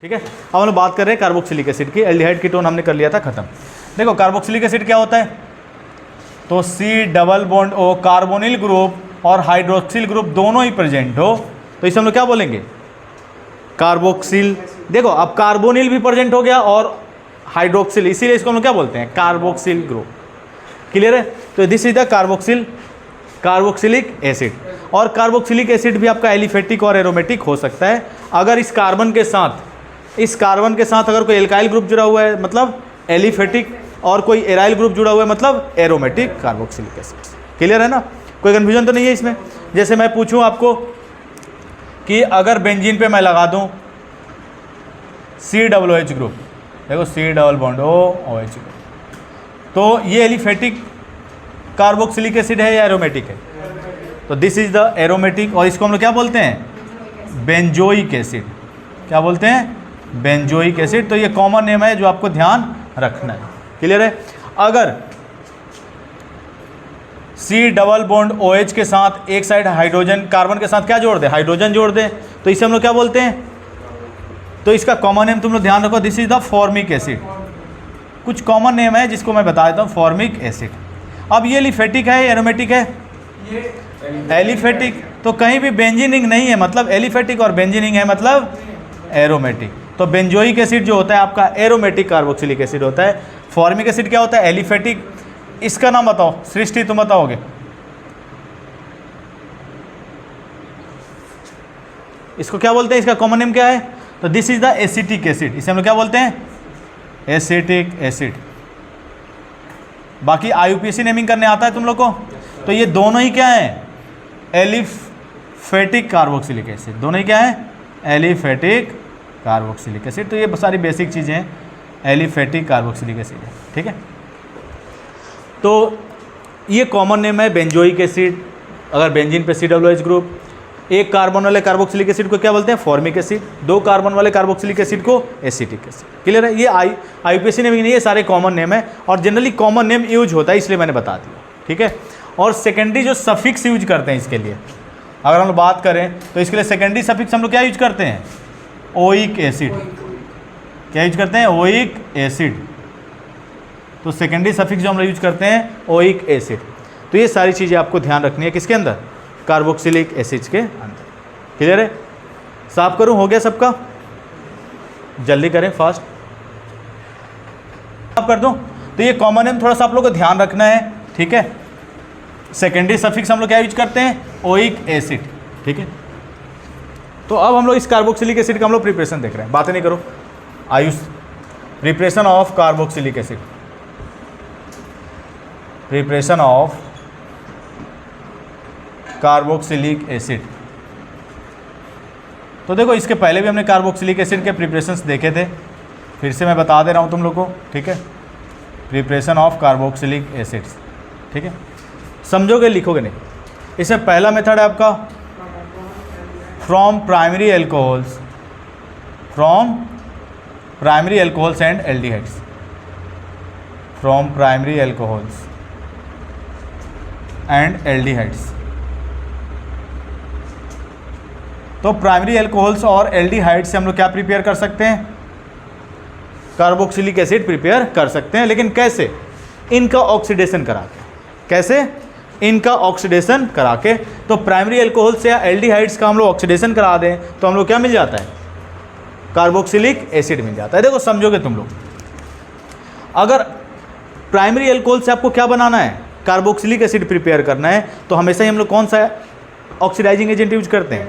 ठीक है। अब हम लोग बात कर रहे हैं कार्बोक्सिलिक एसिड की। एल्डिहाइड कीटोन हमने कर लिया था खत्म। देखो कार्बोक्सिलिक एसिड क्या होता है, तो C double bond O carbonyl group और हाइड्रोक्सिल ग्रुप दोनों ही प्रेजेंट हो तो इसे हम लोग क्या बोलेंगे, कार्बोक्सिल। देखो अब कार्बोनिल भी प्रेजेंट हो गया और हाइड्रोक्सिल, इसीलिए इसको हम लोग क्या बोलते हैं, कार्बोक्सिल ग्रुप। क्लियर है। तो this is the carboxylic acid. और कार्बोक्सिलिक एसिड भी आपका एलिफेटिक और एरोमेटिक हो सकता है अगर इस कार्बन के साथ अगर कोई एल्काइल ग्रुप जुड़ा हुआ है मतलब एलिफेटिक, और कोई एराइल ग्रुप जुड़ा हुआ है मतलब एरोमेटिक कार्बोक्सिलिक एसिड। क्लियर है ना, कोई कन्फ्यूजन तो नहीं है इसमें। जैसे मैं पूछूं आपको कि अगर बेंजीन पे मैं लगा दूं COOH ग्रुप, देखो C double bond OH group, तो ये एलिफेटिक कार्बोक्सिलिक एसिड है या एरोमेटिक है, तो दिस इज द एरोमेटिक। और इसको हम लोग क्या बोलते हैं, बेंजोइक एसिड। क्या बोलते हैं, बेंजोइक एसिड। तो ये कॉमन नेम है जो आपको ध्यान रखना है। क्लियर है। अगर C डबल बॉन्ड OH के साथ एक साइड हाइड्रोजन, कार्बन के साथ क्या जोड़ दे, हाइड्रोजन जोड़ दे, तो इसे हम लोग क्या बोलते हैं, तो इसका कॉमन नेम तुम लोग ध्यान रखो, this is the formic acid. कुछ कॉमन नेम है जिसको मैं बता देता हूँ, फॉर्मिक एसिड। अब ये एलिफेटिक है, एरोमेटिक है, एलिफेटिक। तो कहीं भी बेंजीनिंग नहीं है मतलब एलिफेटिक, और बेंजीनिंग है मतलब एरोमेटिक। तो बेंजोइक एसिड जो होता है आपका एरोमेटिक कार्बोक्सिलिक एसिड होता है। फॉर्मिक एसिड क्या होता है, एलिफेटिक। इसका नाम बताओ, सृष्टि तुम बताओगे, इसको क्या बोलते हैं, इसका कॉमन नेम क्या है, तो this is the acetic acid. इसे हम लोग क्या बोलते हैं, एसिटिक एसिड। बाकी IUPAC नेमिंग करने आता है तुम लोग को। तो ये दोनों ही क्या है, एलिफेटिक कार्बोक्सिलिक एसिड। दोनों ही क्या है, एलिफेटिक कार्बोक्सिलिक एसिड। तो ये सारी बेसिक चीज़ें हैं, एलिफेटिक कार्बोक्सिलिक एसिड है। ठीक है। तो ये कॉमन नेम है बेंजोइक एसिड। अगर बेंजीन पे COOH ग्रुप, एक कार्बन वाले कार्बोक्सिलिक एसिड को क्या बोलते हैं, फॉर्मिक एसिड। दो कार्बन वाले कार्बोक्सिलिक एसिड को एसिटिक एसिड। क्लियर है। ये IUPAC नेमिंग नहीं, ये सारे कॉमन नेम है और जनरली कॉमन नेम यूज होता है, इसलिए मैंने बता दिया। ठीक है। और सेकेंडरी जो सफिक्स यूज करते हैं इसके लिए, अगर हम लोग बात करें तो इसके लिए सेकेंडरी सफिक्स हम लोग क्या यूज करते हैं, ओइक एसिड। क्या यूज करते हैं, ओइक एसिड। तो सेकेंडरी सफिक्स जो हम लोग यूज करते हैं ओइक एसिड। तो ये सारी चीज़ें आपको ध्यान रखनी है किसके अंदर, कार्बोक्सिलिक एसिड के अंदर। क्लियर है। साफ करूं, हो गया सबका, जल्दी करें, फास्ट साफ कर दूं। तो ये कॉमन नेम थोड़ा सा आप लोग को ध्यान रखना है। ठीक है। सेकेंडरी सफिक्स हम लोग क्या यूज करते हैं, ओइक एसिड। ठीक है। तो अब हम लोग इस कार्बोक्सिलिक एसिड का हम लोग प्रिपरेशन देख रहे हैं, बातें नहीं करो। Ayush, preparation of carboxylic acid, preparation of carboxylic acid. तो देखो इसके पहले भी हमने कार्बोक्सिलिक एसिड के प्रिपरेशंस देखे थे, फिर से मैं बता दे रहा हूँ तुम लोग को। ठीक है। Preparation of carboxylic acids. ठीक है। समझोगे, लिखोगे नहीं। इसमें पहला मेथड है आपका from primary alcohols, from primary alcohols and aldehydes, from primary alcohols and aldehydes. तो प्राइमरी एल्कोहल्स और एल्डिहाइड से हम लोग क्या प्रिपेयर कर सकते हैं, कार्बोक्सिलिक एसिड प्रिपेयर कर सकते हैं। लेकिन कैसे, इनका ऑक्सीडेशन करा के। कैसे, इनका ऑक्सीडेशन करा के। तो प्राइमरी एल्कोहल्स या एल्डिहाइड्स का हम लोग ऑक्सीडेशन करा दें तो हम लोग क्या मिल जाता है, कार्बोक्सिलिक एसिड मिल जाता है। देखो समझोगे तुम लोग, अगर प्राइमरी एल्कोहल से आपको क्या बनाना है, कार्बोक्सिलिक एसिड प्रिपेयर करना है, तो हमेशा ही हम लोग कौन सा ऑक्सीडाइजिंग एजेंट यूज करते हैं,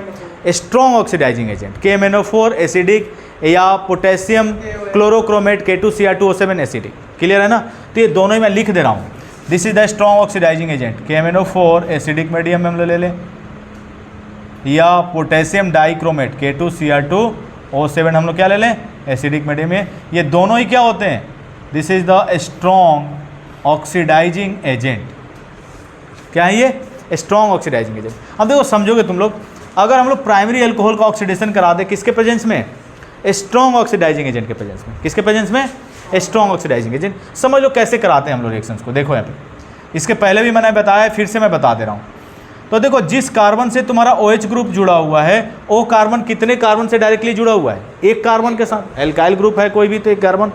strong oxidising agent, KMnO4 acidic या potassium chlorochromate K2Cr2O7 acidic. Clear है ना। तो ये दोनों ही मैं लिख दे रहा हूँ, this is the strong oxidising agent. KMnO4 acidic medium में हम लोग ले लें, या पोटेशियम डाइक्रोमेट K2Cr2O7 हम लोग क्या ले लें, एसिडिक मीडियम में। ये दोनों ही क्या होते हैं, this is the strong oxidising agent. क्या है ये, स्ट्रॉन्ग ऑक्सीडाइजिंग एजेंट। अब देखो समझोगे तुम लोग, अगर हम लोग प्राइमरी अल्कोहल का ऑक्सीडेशन करा दे किसके प्रेजेंस में, स्ट्रॉन्ग ऑक्सीडाइजिंग एजेंट के प्रेजेंस में। किसके प्रेजेंस में, स्ट्रॉन्ग ऑक्सीडाइजिंग एजेंट। समझ लो कैसे कराते हैं हम लोग रिएक्शंस को। देखो यहाँ पे, इसके पहले भी मैंने बताया, फिर से मैं बता दे रहा हूँ। तो देखो जिस कार्बन से तुम्हारा OH ग्रुप जुड़ा हुआ है वो कार्बन कितने कार्बन से डायरेक्टली जुड़ा हुआ है? एक कार्बन के साथ। एल्काइल ग्रुप है कोई भी तो एक कार्बन,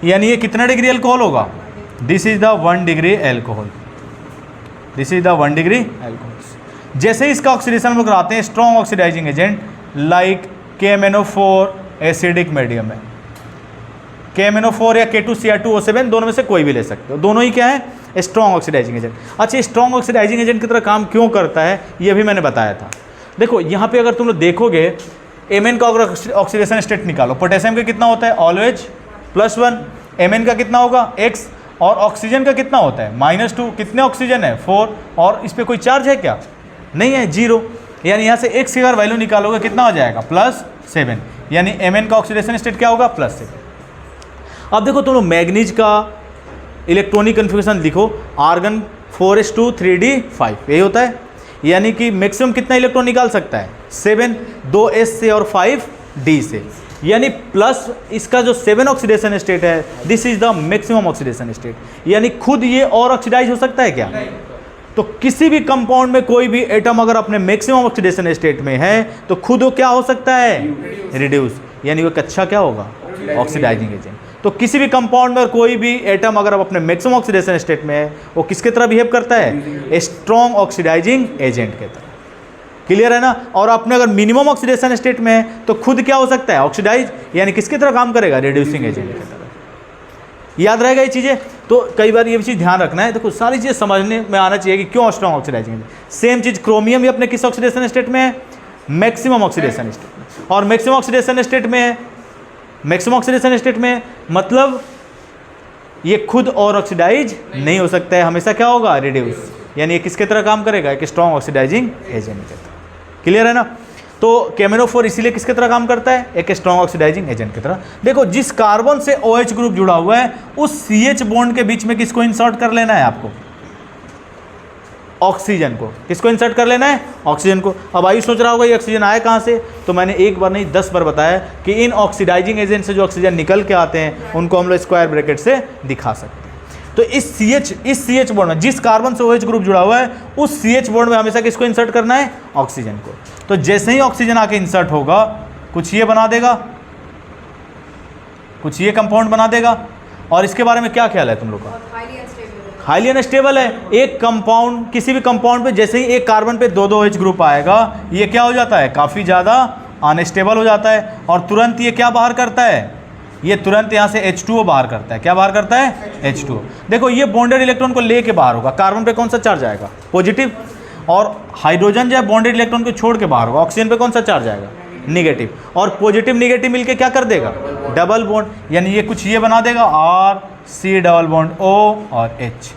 यानी ये कितना डिग्री अल्कोहल होगा? This is the 1 degree alcohol, this is the 1 degree alcohol. जैसे ही इसका ऑक्सीडेशन हम लोग कराते हैं strong oxidising agent like KMnO4 acidic medium है, KMnO4 या K2Cr2O7 दोनों में से कोई भी ले सकते हो, दोनों ही क्या है? Strong oxidising agent. अच्छा, स्ट्रॉन्ग ऑक्सीडाइजिंग एजेंट की तरह काम क्यों करता है ये भी मैंने बताया था। देखो यहाँ पे अगर तुम लोग देखोगे Mn का ऑक्सीडेशन स्टेट निकालो, पोटेशियम का कितना होता है? ऑलवेज +1, Mn का कितना होगा? X, और ऑक्सीजन का कितना होता है? -2। कितने ऑक्सीजन है? 4, और इस पर कोई चार्ज है क्या? नहीं है, 0। यानी यहाँ से X की अगर वैल्यू निकालोगे कितना हो जाएगा? +7, यानी Mn का ऑक्सीडेशन स्टेट क्या होगा? +7। अब देखो तुम लोग मैग्नीज का इलेक्ट्रॉनिक कन्फिगरेशन लिखो, आर्गन 4s2 3d5, यही होता है। यानी कि मैक्सिमम कितना इलेक्ट्रॉन निकाल सकता है? 7, 2s से और 5d से, यानी प्लस इसका जो 7 ऑक्सीडेशन स्टेट है this is the maximum oxidation state. यानी खुद ये और ऑक्सीडाइज हो सकता है क्या? तो किसी भी कंपाउंड में कोई भी एटम अगर अपने मैक्सिमम ऑक्सीडेशन स्टेट में है तो खुद वो क्या हो सकता है? रिड्यूस, यानी वो अच्छा क्या होगा? Oxidising agent. तो किसी भी कंपाउंड में और कोई भी एटम अगर अब अपने मैक्सिमम ऑक्सीडेशन स्टेट में है वो किसके तरह बिहेव करता है? स्ट्रॉन्ग ऑक्सीडाइजिंग एजेंट के तरह। क्लियर है ना? और अपने अगर मिनिमम ऑक्सीडेशन स्टेट में है तो खुद क्या हो सकता है? ऑक्सीडाइज, यानी किसकी तरह काम करेगा? रिड्यूसिंग एजेंट की तरह। याद रहेगा ये चीज़ें? तो कई बार ये चीज़ ध्यान रखना है। देखो सारी चीज़ें समझने में आना चाहिए कि क्यों स्ट्रॉन्ग ऑक्सीडाइजिंग एजेंट। सेम चीज़ क्रोमियम भी अपने किस ऑक्सीडेशन स्टेट में है? मैक्सिमम ऑक्सीडेशन स्टेट में। और मैक्सिमम ऑक्सीडेशन स्टेट में है, मैक्सिमम ऑक्सीडेशन स्टेट में मतलब ये खुद और ऑक्सीडाइज नहीं हो सकता है, हमेशा क्या होगा? रिड्यूस, यानी ये किसके तरह काम करेगा? एक स्ट्रॉन्ग ऑक्सीडाइजिंग एजेंट के तरह। क्लियर है ना? तो KMnO4 इसीलिए किसके तरह काम करता है? एक स्ट्रॉन्ग ऑक्सीडाइजिंग एजेंट की तरह। देखो जिस कार्बन से OH ग्रुप जुड़ा हुआ है उस CH बॉन्ड के बीच में किसको इंसर्ट कर लेना है आपको? ऑक्सीजन को। किसको इंसर्ट कर लेना है? ऑक्सीजन को। अब आयु सोच रहा होगा ये ऑक्सीजन आया कहाँ से? तो मैंने एक बार नहीं 10 बार बताया कि इन ऑक्सीडाइजिंग एजेंट से जो ऑक्सीजन निकल के आते हैं उनको हम लोग स्क्वायर ब्रैकेट से दिखा सकते हैं। तो इस CH बॉन्ड में जिस कार्बन से OH ग्रुप जुड़ा हुआ है उस CH बॉन्ड में हमेशा किसको इंसर्ट करना है? ऑक्सीजन को। तो जैसे ही ऑक्सीजन आके इंसर्ट होगा कुछ ये बना देगा, कुछ ये कंपाउंड बना देगा। और इसके बारे में क्या ख्याल है तुम लोग का? हाईली अनस्टेबल है। एक कंपाउंड, किसी भी कंपाउंड पे जैसे ही एक कार्बन पे 2 OH ग्रुप आएगा ये क्या हो जाता है? काफ़ी ज़्यादा अनस्टेबल हो जाता है। और तुरंत ये क्या बाहर करता है? ये तुरंत यहाँ से H2O बाहर करता है। क्या बाहर करता है? H2O। देखो ये बॉन्डेड इलेक्ट्रॉन को लेके बाहर होगा। कार्बन पे कौन सा चार्ज आएगा? पॉजिटिव। और हाइड्रोजन जो है बॉन्डेड इलेक्ट्रॉन को छोड़ के बाहर होगा। ऑक्सीजन पे कौन सा चार्ज आएगा? निगेटिव। और पॉजिटिव निगेटिव मिलके क्या कर देगा? डबल बॉन्ड, यानी ये कुछ ये बना देगा RC डबल बॉन्ड O और H।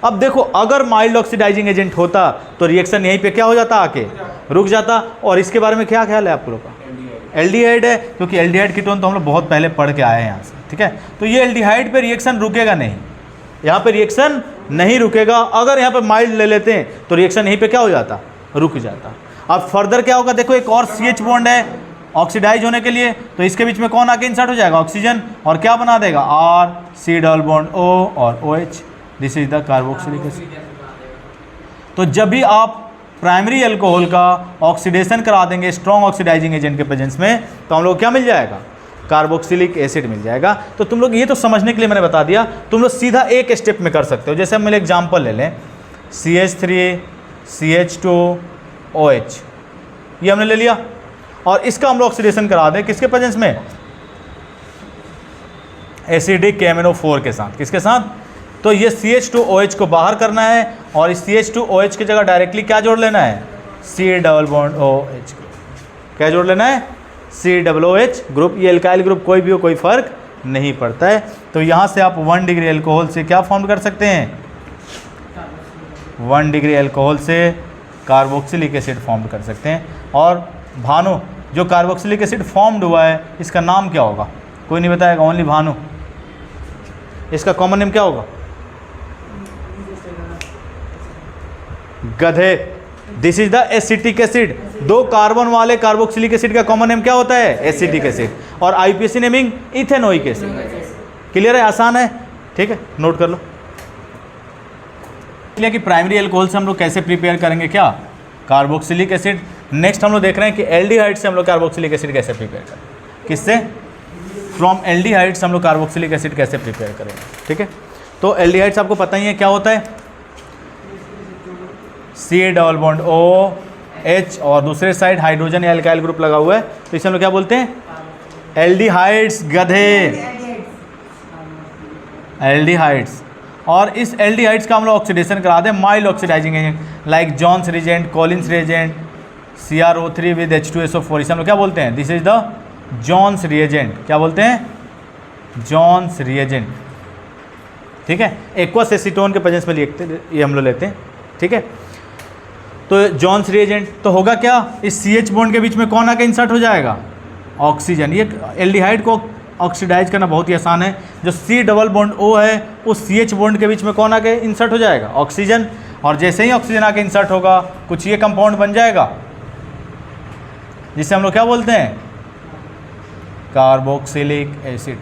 अब देखो अगर माइल्ड ऑक्सीडाइजिंग एजेंट होता तो रिएक्शन यहीं पे क्या हो जाता? आके रुक जाता। और इसके बारे में क्या ख्याल है आप लोगों का? एल्डिहाइड है, क्योंकि एल्डिहाइड कीटोन तो हम लोग बहुत पहले पढ़ के आए हैं यहाँ से, ठीक है। तो ये एल्डिहाइड पे रिएक्शन रुकेगा नहीं, यहाँ पे रिएक्शन नहीं रुकेगा। अगर यहाँ पे माइल्ड ले लेते हैं तो रिएक्शन यहीं पे क्या हो जाता? रुक जाता। अब फर्दर क्या होगा? देखो एक और CH बॉन्ड है ऑक्सीडाइज होने के लिए, तो इसके बीच में कौन आके इंसर्ट हो जाएगा? ऑक्सीजन। और क्या बना देगा? RC डबल बॉन्ड O और OH। This is the carboxylic acid. तो जब भी आप प्राइमरी अल्कोहल का ऑक्सीडेशन करा देंगे स्ट्रॉन्ग ऑक्सीडाइजिंग एजेंट के प्रेजेंस में तो हम लोग क्या मिल जाएगा? कार्बोक्सिलिक एसिड मिल जाएगा। तो तुम लोग ये तो समझने के लिए मैंने बता दिया, तुम लोग सीधा एक स्टेप में कर सकते हो। जैसे हम एग्जाम्पल ले लें, CH3 CH2 OH, ये हमने ले लिया और इसका हम लोग ऑक्सीडेशन करा दें किसके प्रेजेंस में? एसिडिक KMnO4 के साथ। किसके साथ? तो ये CH2OH को बाहर करना है और इस CH2OH की जगह डायरेक्टली क्या जोड़ लेना है? C double bond OH group. क्या जोड़ लेना है? C double OH group. ये एल्काइल ग्रुप कोई भी हो कोई फर्क नहीं पड़ता है। तो यहाँ से आप 1 डिग्री अल्कोहल से क्या फॉर्म कर सकते हैं? 1 डिग्री अल्कोहल से कार्बोक्सिलिक एसिड फॉर्म कर सकते हैं। और भानु, जो कार्बोक्सिलिक एसिड फॉर्म्ड हुआ है इसका नाम क्या होगा? कोई नहीं बताएगा, ओनली भानु। इसका कॉमन नेम क्या होगा? गधे। This is the acetic acid. 2 carbon वाले कार्बोक्सिलिक एसिड का कॉमन नेम क्या होता है? Acetic acid. और IUPAC naming ethanoic acid. Clear है? आसान है, ठीक है, नोट कर लो। लिया कि प्राइमरी एल्कोहल से हम लोग कैसे प्रिपेयर करेंगे, क्या, कार्बोक्सिलिक एसिड। नेक्स्ट हम लोग देख रहे हैं कि एल्डिहाइड से हम लोग कार्बोक्सिलिक एसिड कैसे प्रिपेयर करें, किससे, फ्रॉम एल्डिहाइड्स हम लोग कार्बोक्सिलिक एसिड कैसे प्रिपेयर करेंगे। ठीक है, तो एल्डिहाइड्स आपको पता ही है क्या होता है, C double bond O H और दूसरे साइड हाइड्रोजन या एल्काइल ग्रुप लगा हुआ है, तो इसे हम लोग क्या बोलते हैं, एल्डिहाइड्स, गधे, एल्डिहाइड्स। और इस एल्डिहाइड्स का हम लोग ऑक्सीडेशन करा दें mild oxidising agent like Jones reagent, Collins reagent, CrO3 with H2SO4, इसे हम लोग क्या बोलते हैं, this is the Jones reagent. क्या बोलते हैं, जॉन्स रिएजेंट। ठीक है, एक्वस एसीटोन के प्रेजेंस में ये हम लोग लेते हैं। ठीक है, तो जॉन्स रिएजेंट तो होगा क्या, इस CH बॉन्ड के बीच में कौन आके इंसर्ट हो जाएगा, ऑक्सीजन। ये एल्डिहाइड को ऑक्सीडाइज करना बहुत ही आसान है, जो C डबल बॉन्ड O है उस CH बॉन्ड के बीच में कौन आके इंसर्ट हो जाएगा, ऑक्सीजन। और जैसे ही ऑक्सीजन आके इंसर्ट होगा कुछ ये कंपाउंड बन जाएगा जिसे हम लोग क्या बोलते हैं, कार्बोक्सिलिक एसिड।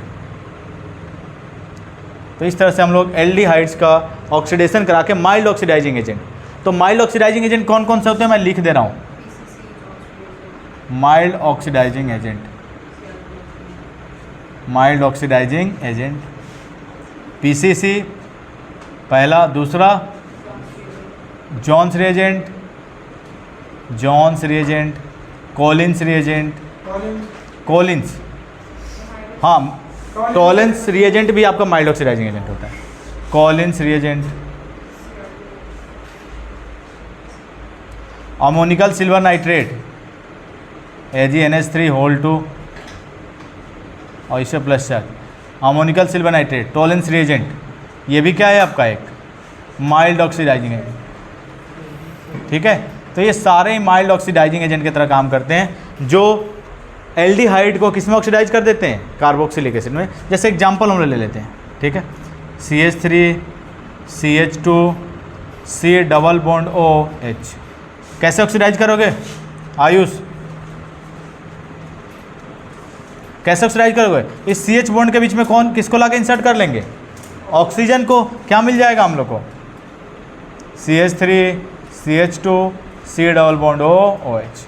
तो इस तरह से हम लोग एल्डिहाइड्स का ऑक्सीडेशन करा के माइल्ड ऑक्सीडाइजिंग एजेंट, तो माइल्ड ऑक्सीडाइजिंग एजेंट कौन कौन से होते हैं मैं लिख दे रहा हूँ, mild oxidising agent, mild oxidising agent PCC पहला, दूसरा Jones reagent, Jones reagent, Collins reagent, Collins, हाँ टॉलेंस रिएजेंट भी आपका माइल्ड ऑक्सीडाइजिंग एजेंट होता है, Collins reagent, ammoniacal silver nitrate AgNH3(2) और इसे plus charge, ammoniacal silver nitrate, Tollens reagent, ये भी क्या है आपका एक माइल्ड ऑक्सीडाइजिंग एजेंट। ठीक है, तो ये सारे ही माइल्ड ऑक्सीडाइजिंग एजेंट की तरह काम करते हैं, जो एल्डिहाइड को किस में ऑक्सीडाइज कर देते हैं, कार्बोक्सिलिक एसिड में। जैसे एग्जांपल हम ले लेते हैं, ठीक है, CH3 CH2 C double bond OH, कैसे ऑक्सीडाइज करोगे आयुष, कैसे ऑक्सीडाइज करोगे, इस CH बॉन्ड के बीच में कौन किसको लाके इंसर्ट कर लेंगे, ऑक्सीजन को। क्या मिल जाएगा हम लोग को, CH3 CH2 C double bond OH।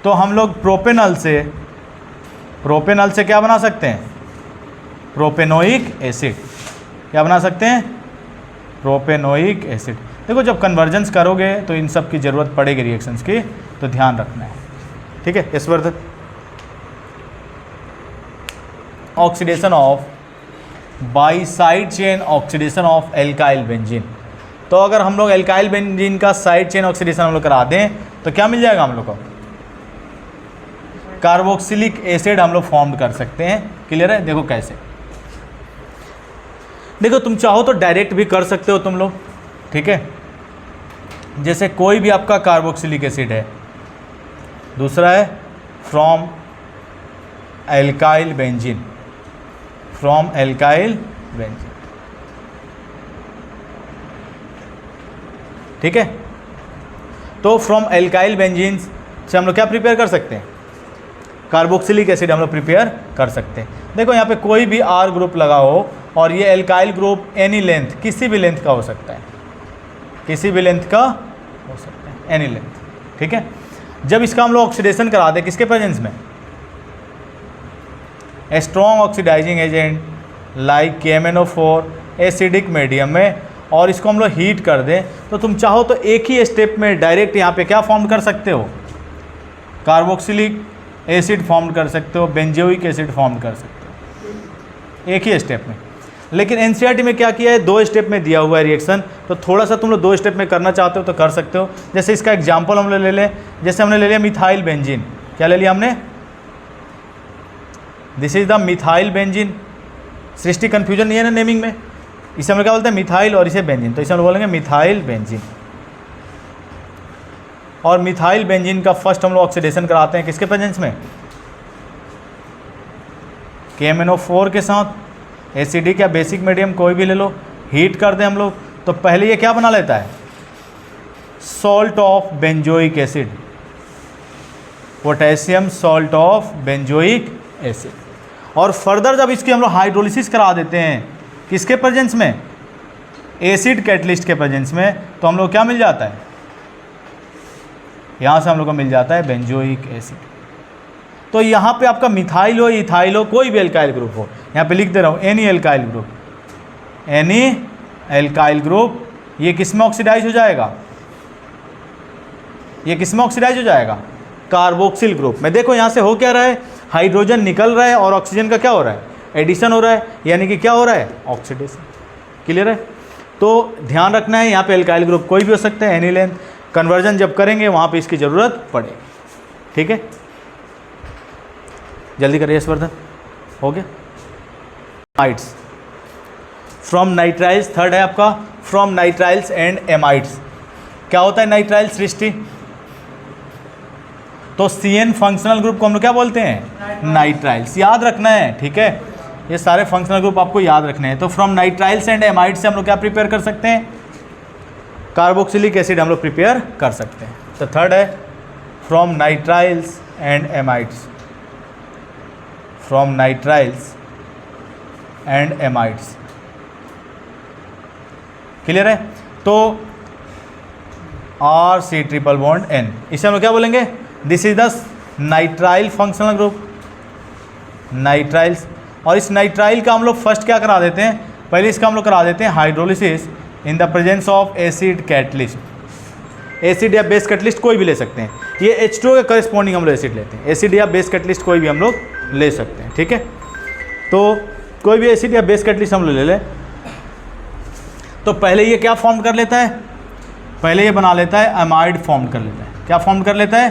तो हम लोग प्रोपेनल से क्या बना सकते हैं, प्रोपेनोइक एसिड। क्या बना सकते हैं, प्रोपेनोइक एसिड। देखो जब कन्वर्जेंस करोगे तो इन सब की ज़रूरत पड़ेगी रिएक्शंस की, तो ध्यान रखना है। ठीक है, Yashvardhan, oxidation of by side chain oxidation of alkyl benzene. तो अगर हम लोग एल्काइल बेंजीन का साइड चेन ऑक्सीडेशन हम लोग करा दें तो क्या मिल जाएगा हम लोग को, कार्बोक्सिलिक एसिड हम लोग फॉर्म कर सकते हैं। क्लियर है, देखो कैसे, देखो तुम चाहो तो डायरेक्ट भी कर सकते हो तुम लोग। ठीक है, जैसे कोई भी आपका कार्बोक्सिलिक एसिड है, दूसरा है from alkyl benzene, from alkyl benzene. ठीक है, तो फ्रॉम एल्काइल बेंजीन से हम लोग क्या प्रिपेयर कर सकते हैं, कार्बोक्सिलिक एसिड हम लोग प्रिपेयर कर सकते हैं। देखो यहाँ पे कोई भी R ग्रुप लगा हो और ये एल्काइल ग्रुप एनी लेंथ, किसी भी लेंथ का हो सकता है, किसी भी लेंथ का हो सकता है, एनी लेंथ। ठीक है, जब इसका हम लोग ऑक्सीडेशन करा दें किसके प्रेजेंस में, a strong oxidising agent like KMnO4 acidic medium में, और इसको हम लोग हीट कर दें, तो तुम चाहो तो एक ही स्टेप में डायरेक्ट यहाँ पे क्या फॉर्म कर सकते हो, कार्बोक्सिलिक एसिड फॉर्म कर सकते हो, बेंजोइक एसिड फॉर्म कर सकते हो एक ही स्टेप में। लेकिन NCERT में क्या किया है, 2 स्टेप में दिया हुआ है रिएक्शन, तो थोड़ा सा तुम लोग 2 स्टेप में करना चाहते हो तो कर सकते हो। जैसे इसका एग्जांपल हम लोग ले लें, जैसे हमने ले लिया मिथाइल बेंजीन। क्या ले लिया हमने, this is the methyl benzene. Srishti confusion नहीं है ना नेमिंग में, इसे हम लोग क्या बोलते हैं, मिथाइल और इसे बेंजीन, तो इसे हम लोग बोलेंगे मिथाइल बेंजीन। और मिथाइल बेंजीन का फर्स्ट हम लोग ऑक्सीडेशन कराते हैं किसके प्रेजेंस में, KMnO4 के साथ, एसिडिक या बेसिक मीडियम कोई भी ले लो, हीट कर दें हम लोग, तो पहले ये क्या बना लेता है, salt of benzoic acid, potassium salt of benzoic acid. और फर्दर जब इसकी हम लोग हाइड्रोलिसिस करा देते हैं किसके प्रेजेंस में, एसिड कैटलिस्ट के प्रेजेंस में, तो हम लोग क्या मिल जाता है, यहाँ से हम लोग को मिल जाता है बेंजोइक एसिड। तो यहाँ पे आपका मिथाइल हो, इथाइल हो, कोई भी एल्काइल ग्रुप हो, यहाँ पे लिख दे रहा हूँ any alkyl group, any alkyl group, ये किस में ऑक्सीडाइज हो जाएगा, ये किस में ऑक्सीडाइज हो जाएगा, कार्बोक्सिल ग्रुप में। देखो यहाँ से हो क्या रहा है, हाइड्रोजन निकल रहा है और ऑक्सीजन का क्या हो रहा है, एडिशन हो रहा है, यानी कि क्या हो रहा है, ऑक्सीडेशन। क्लियर है। तो ध्यान रखना है, यहाँ पे एल्काइल ग्रुप कोई भी हो सकता है, एनी लेंथ। कन्वर्जन जब करेंगे वहाँ पे इसकी ज़रूरत पड़ेगी। ठीक है, जल्दी करिए यशवर्धन, हो गया। एमाइड्स फ्रॉम नाइट्राइल्स, थर्ड है आपका फ्रॉम नाइट्राइल्स एंड एमाइड्स। क्या होता है नाइट्राइल सृष्टि, तो CN फंक्शनल ग्रुप को हम लोग क्या बोलते हैं, नाइट्राइल्स। याद रखना है, ठीक है, ये सारे फंक्शनल ग्रुप आपको याद रखने हैं। तो फ्रॉम नाइट्राइल्स एंड एमाइड्स से हम लोग क्या प्रिपेयर कर सकते हैं, कार्बोक्सिलिक एसिड हम लोग प्रिपेयर कर सकते हैं। तो थर्ड है from nitriles and amides, from nitriles and amides. Clear है। तो RC ट्रिपल बॉन्ड N, इसे हम लोग क्या बोलेंगे, this is the nitrile functional group, nitriles. और इस नाइट्राइल का हम लोग फर्स्ट क्या करा देते हैं, पहले इसका हम लोग करा देते हैं hydrolysis in the presence of acid catalyst. Acid या बेस कैटलिस्ट कोई भी ले सकते हैं, ये H2O के करस्पॉन्डिंग हम लोग एसिड लेते हैं, एसिड या बेस कैटलिस्ट कोई भी हम लोग ले सकते हैं। ठीक है, तो कोई भी एसिड या बेस कैटलिस्ट हम लोग ले लें। तो पहले ये क्या फॉर्म कर लेता है, पहले ये बना लेता है एमाइड फॉर्म कर लेता है। क्या फॉर्म कर लेता है,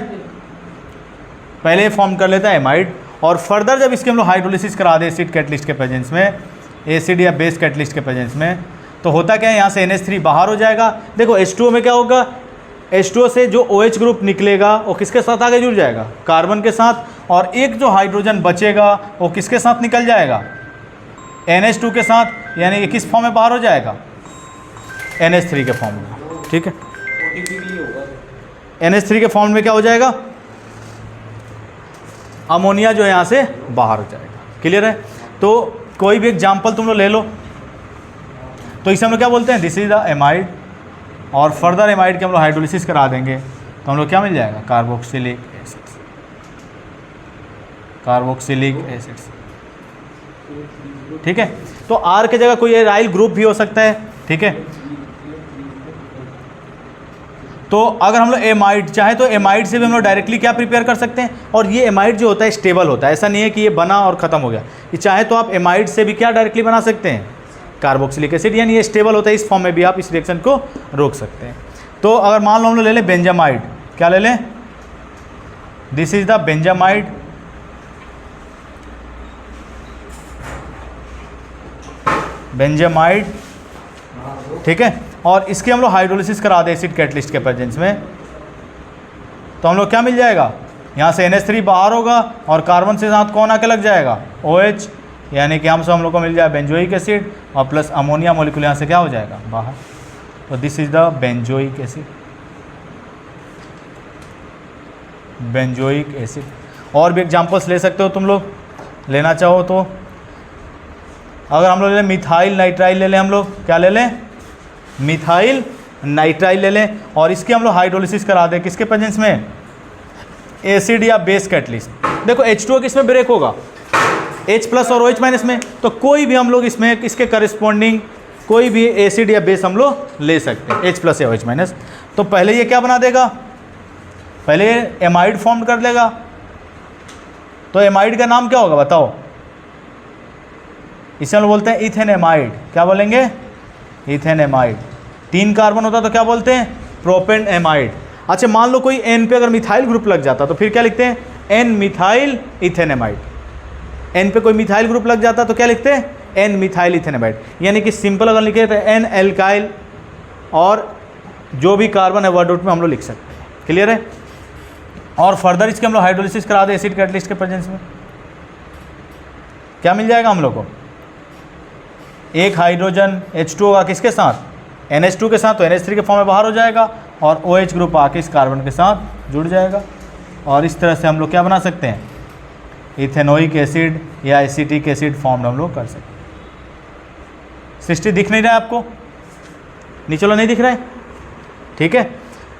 पहले ये फॉर्म कर लेता है एमाइड, और फर्दर जब इसके हम लोग हाइड्रोलिसिस करा दे एसिड कैटलिस्ट के प्रेजेंस में, एसिड या बेस कैटलिस्ट के प्रेजेंस में, तो होता क्या है, यहाँ से NH3 बाहर हो जाएगा। देखो H2O में क्या होगा, H2O से जो OH ग्रुप निकलेगा वो किसके साथ आगे जुड़ जाएगा, कार्बन के साथ, और एक जो हाइड्रोजन बचेगा वो किसके साथ निकल जाएगा, NH2 के साथ, यानी ये किस फॉर्म में बाहर हो जाएगा, NH3 के फॉर्म में। ठीक है, NH3 के फॉर्म में क्या हो जाएगा, अमोनिया जो है यहाँ से बाहर हो जाएगा। क्लियर है। तो कोई भी एग्जाम्पल तुम लोग ले लो, तो इसे हम लोग क्या बोलते हैं, दिस इज द एमाइड, और फर्दर एमाइड के हम लोग हाइड्रोलिसिस करा देंगे तो हम लोग क्या मिल जाएगा, कार्बोक्सिलिक एसिड्स, कार्बोक्सिलिक एसिड्स। ठीक है, तो R की जगह कोई एराइल ग्रुप भी हो सकता है। ठीक है, तो अगर हम लोग एमाइड चाहे तो एमाइड से भी हम लोग डायरेक्टली क्या प्रिपेयर कर सकते हैं, और ये एमाइड जो होता है स्टेबल होता है, ऐसा नहीं है कि ये बना और ख़त्म हो गया। ये चाहे तो आप एमाइड से भी क्या डायरेक्टली बना सकते हैं, कार्बोक्सिलिक एसिड, यानी ये स्टेबल होता है, इस फॉर्म में भी आप इस रिएक्शन को रोक सकते हैं। तो अगर मान लो हम लोग ले लें बेंजामाइड, क्या ले लें, this is the benzamide, benzamide. ठीक है, और इसके हम लोग हाइड्रोलिसिस करा दे एसिड कैटलिस्ट के प्रेजेंस में, तो हम लोग क्या मिल जाएगा, यहाँ से NH3 बाहर होगा और कार्बन से साथ कौन आके लग जाएगा, OH, यानी कि हम लोग को मिल जाए बेंजोइक एसिड, और प्लस अमोनिया मॉलिक्यूल यहाँ से क्या हो जाएगा बाहर। तो this is the benzoic acid, benzoic acid. और भी एग्जांपल्स ले सकते हो तुम लोग, लेना चाहो तो। अगर हम लोग ले लें मिथाइल नाइट्राइल, ले लें हम लोग, क्या ले लें, मिथाइल नाइट्राइल ले लें, और इसके हम लोग हाइड्रोलिसिस करा दें किसके प्रेजेंस में, एसिड या बेस कैटलिस्ट। देखो H2O किस में ब्रेक होगा, H प्लस और OH माइनस में, तो कोई भी हम लोग इसमें इसके करस्पॉन्डिंग कोई भी एसिड या बेस हम लोग ले सकते हैं, H प्लस या OH माइनस। तो पहले ये क्या बना देगा, पहले एमाइड फॉर्म कर देगा। तो एमाइड का नाम क्या होगा बताओ, इसे हम लोग बोलते हैं इथेन एमाइड। क्या बोलेंगे, इथेन एमाइड। 3 कार्बन होता तो क्या बोलते हैं, प्रोपेन एमाइड। अच्छा, मान लो कोई N पे अगर मिथाइल ग्रुप लग जाता तो फिर क्या लिखते हैं, N methyl ethane amide. N पे कोई मिथाइल ग्रुप लग जाता तो क्या लिखते हैं, N मिथाइल इथेन एमाइड। यानी कि सिंपल अगर लिखे तो N एल्काइल, और जो भी कार्बन है वर्ड आउट में हम लोग लिख सकते हैं। क्लियर है। और फर्दर इसके हम लोग हाइड्रोलिसिस करा दे एसिड कैटलिस्ट के प्रेजेंस में, क्या मिल जाएगा हम लोग को, एक हाइड्रोजन H2O का किसके साथ, NH2 के साथ, तो NH3 के फॉर्म में बाहर हो जाएगा, और OH ग्रुप आके इस कार्बन के साथ जुड़ जाएगा। और इस तरह से हम लोग क्या बना सकते हैं, इथेनोइक एसिड या एसिटिक एसिड फॉर्म हम लोग कर सकते हैं। सृष्टि दिख नहीं रहा है आपको, नीचे वाला नहीं दिख रहा है, ठीक है।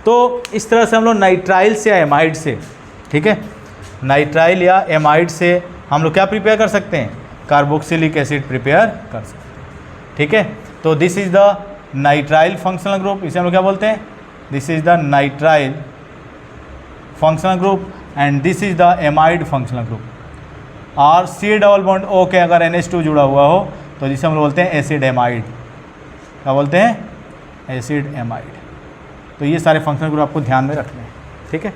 तो इस तरह से हम लोग नाइट्राइल से या एमाइड से, ठीक है, नाइट्राइल या एमाइड से हम लोग क्या प्रिपेयर कर सकते हैं, कार्बोक्सिलिक एसिड प्रिपेयर कर सकते हैं, ठीक है। तो this is the nitrile functional group, इसे हम लोग क्या बोलते हैं, this is the nitrile functional group and this is the amide functional group. और सी डबल बॉन्ड ओ के अगर NH2 जुड़ा हुआ हो तो जिसे हम लोग बोलते हैं एसिड एमाइड, क्या बोलते हैं, एसिड एमाइड। तो ये सारे फंक्शनल ग्रुप आपको ध्यान में रखने हैं, ठीक है।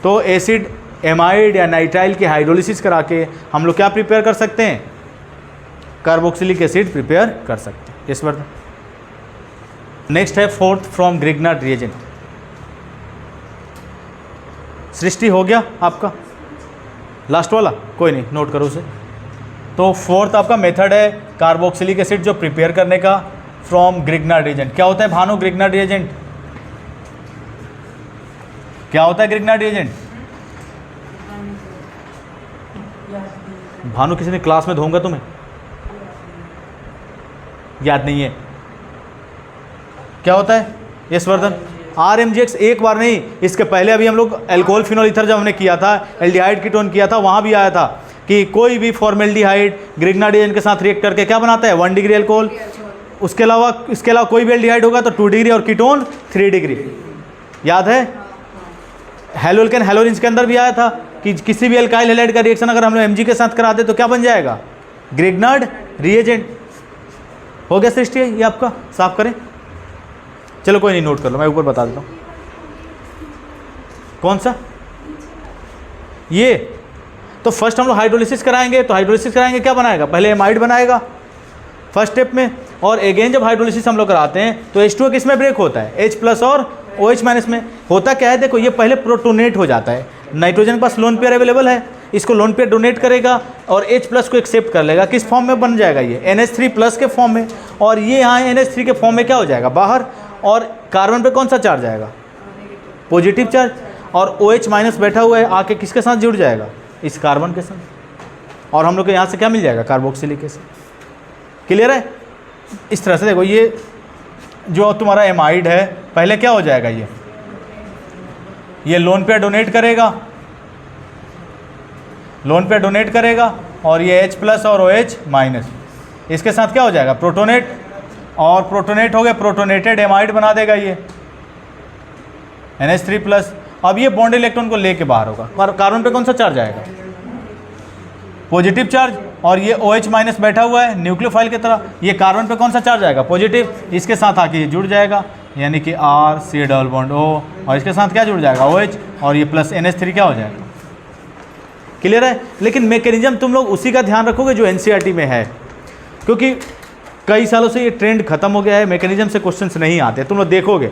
तो एसिड एमाइड या नाइट्राइल की हाइड्रोलिसिस करा के हम लोग क्या प्रिपेयर कर सकते हैं, कार्बोक्सिलिक एसिड प्रिपेयर कर सकते हैं। इस बार नेक्स्ट है फोर्थ फ्रॉम ग्रिग्नार्ड रिएजेंट। सृष्टि हो गया आपका लास्ट वाला, कोई नहीं, नोट करो उसे। तो फोर्थ आपका मेथड है कार्बोक्सिलिक एसिड जो प्रिपेयर करने का फ्रॉम ग्रिग्नार्ड रिएजेंट। क्या होता है भानु ग्रिग्नार्ड रिएजेंट, क्या होता है ग्रिग्नार्ड रिएजेंट? भानु किसी ने क्लास में धोऊंगा तुम्हें, याद नहीं है क्या होता है? यशवर्धन, RMGX एक बार नहीं, इसके पहले अभी हम लोग एल्कोहल फिनोल ईथर जब हमने किया था, एल्डिहाइड कीटोन किया था, वहाँ भी आया था कि कोई भी फॉर्मेल्डिहाइड ग्रिग्नार्ड रिएजेंट के साथ रिएक्ट करके क्या बनाता है, 1 डिग्री एल्कोहल। इसके अलावा कोई भी एल्डिहाइड होगा तो 2 डिग्री और कीटोन 3 डिग्री। याद है? हेलोल्केन हेलोरिन्स के अंदर भी आया था कि किसी भी एल्काइल हैलाइड का रिएक्शन अगर हम लोग Mg के साथ करा दे तो क्या बन जाएगा, ग्रिग्नार्ड रिएजेंट। हो गया सृष्टि, ये आपका साफ करें, चलो कोई नहीं, नोट कर लो, मैं ऊपर बता देता हूँ। कौन सा? ये तो फर्स्ट हम लोग हाइड्रोलिसिस कराएंगे, तो हाइड्रोलिसिस कराएंगे क्या बनाएगा, पहले एमाइड बनाएगा फर्स्ट स्टेप में, और अगेन जब हाइड्रोलिसिस हम लोग कराते हैं तो H2O किस में ब्रेक होता है, H+ और OH- में। होता क्या है, देखो ये पहले प्रोटोनेट हो जाता है, नाइट्रोजन के पास लोन पेयर अवेलेबल है, इसको लोन पेयर डोनेट करेगा और H+ को एक्सेप्ट कर लेगा, किस फॉर्म में बन जाएगा, ये NH3+ के फॉर्म में, और ये यहाँ NH3 के फॉर्म में क्या हो जाएगा, बाहर। और कार्बन पे कौन सा चार्ज आएगा, पॉजिटिव चार्ज, और OH- बैठा हुआ है, आके किसके साथ जुड़ जाएगा, इस कार्बन के साथ, और हम लोग को यहाँ से क्या मिल जाएगा, कार्बोक्सिलिक एसिड। क्लियर है? इस तरह से देखो, ये जो तुम्हारा एमाइड है पहले क्या हो जाएगा, ये लोन पेयर डोनेट करेगा, लोन पेयर डोनेट करेगा, और ये H+ और OH- इसके साथ क्या हो जाएगा, प्रोटोनेट, और प्रोटोनेट हो गया, प्रोटोनेटेड एमाइड बना देगा ये NH3+। अब ये बॉन्ड इलेक्ट्रॉन को लेके बाहर होगा, और कार्बन पे कौन सा चार्ज आएगा, पॉजिटिव चार्ज, और ये OH- बैठा हुआ है न्यूक्लियोफाइल की तरह, ये कार्बन पे कौन सा चार्ज आएगा, पॉजिटिव, इसके साथ आके ये जुड़ जाएगा, यानी कि R≡CO, और इसके साथ क्या जुड़ जाएगा, OH, और ये प्लस NH3 क्या हो जाएगा। क्लियर है? लेकिन मैकेनिज्म तुम लोग उसी का ध्यान रखोगे जो NCERT में है, क्योंकि कई सालों से ये ट्रेंड खत्म हो गया है, मैकेनिज्म से क्वेश्चंस नहीं आते, तुम लोग देखोगे,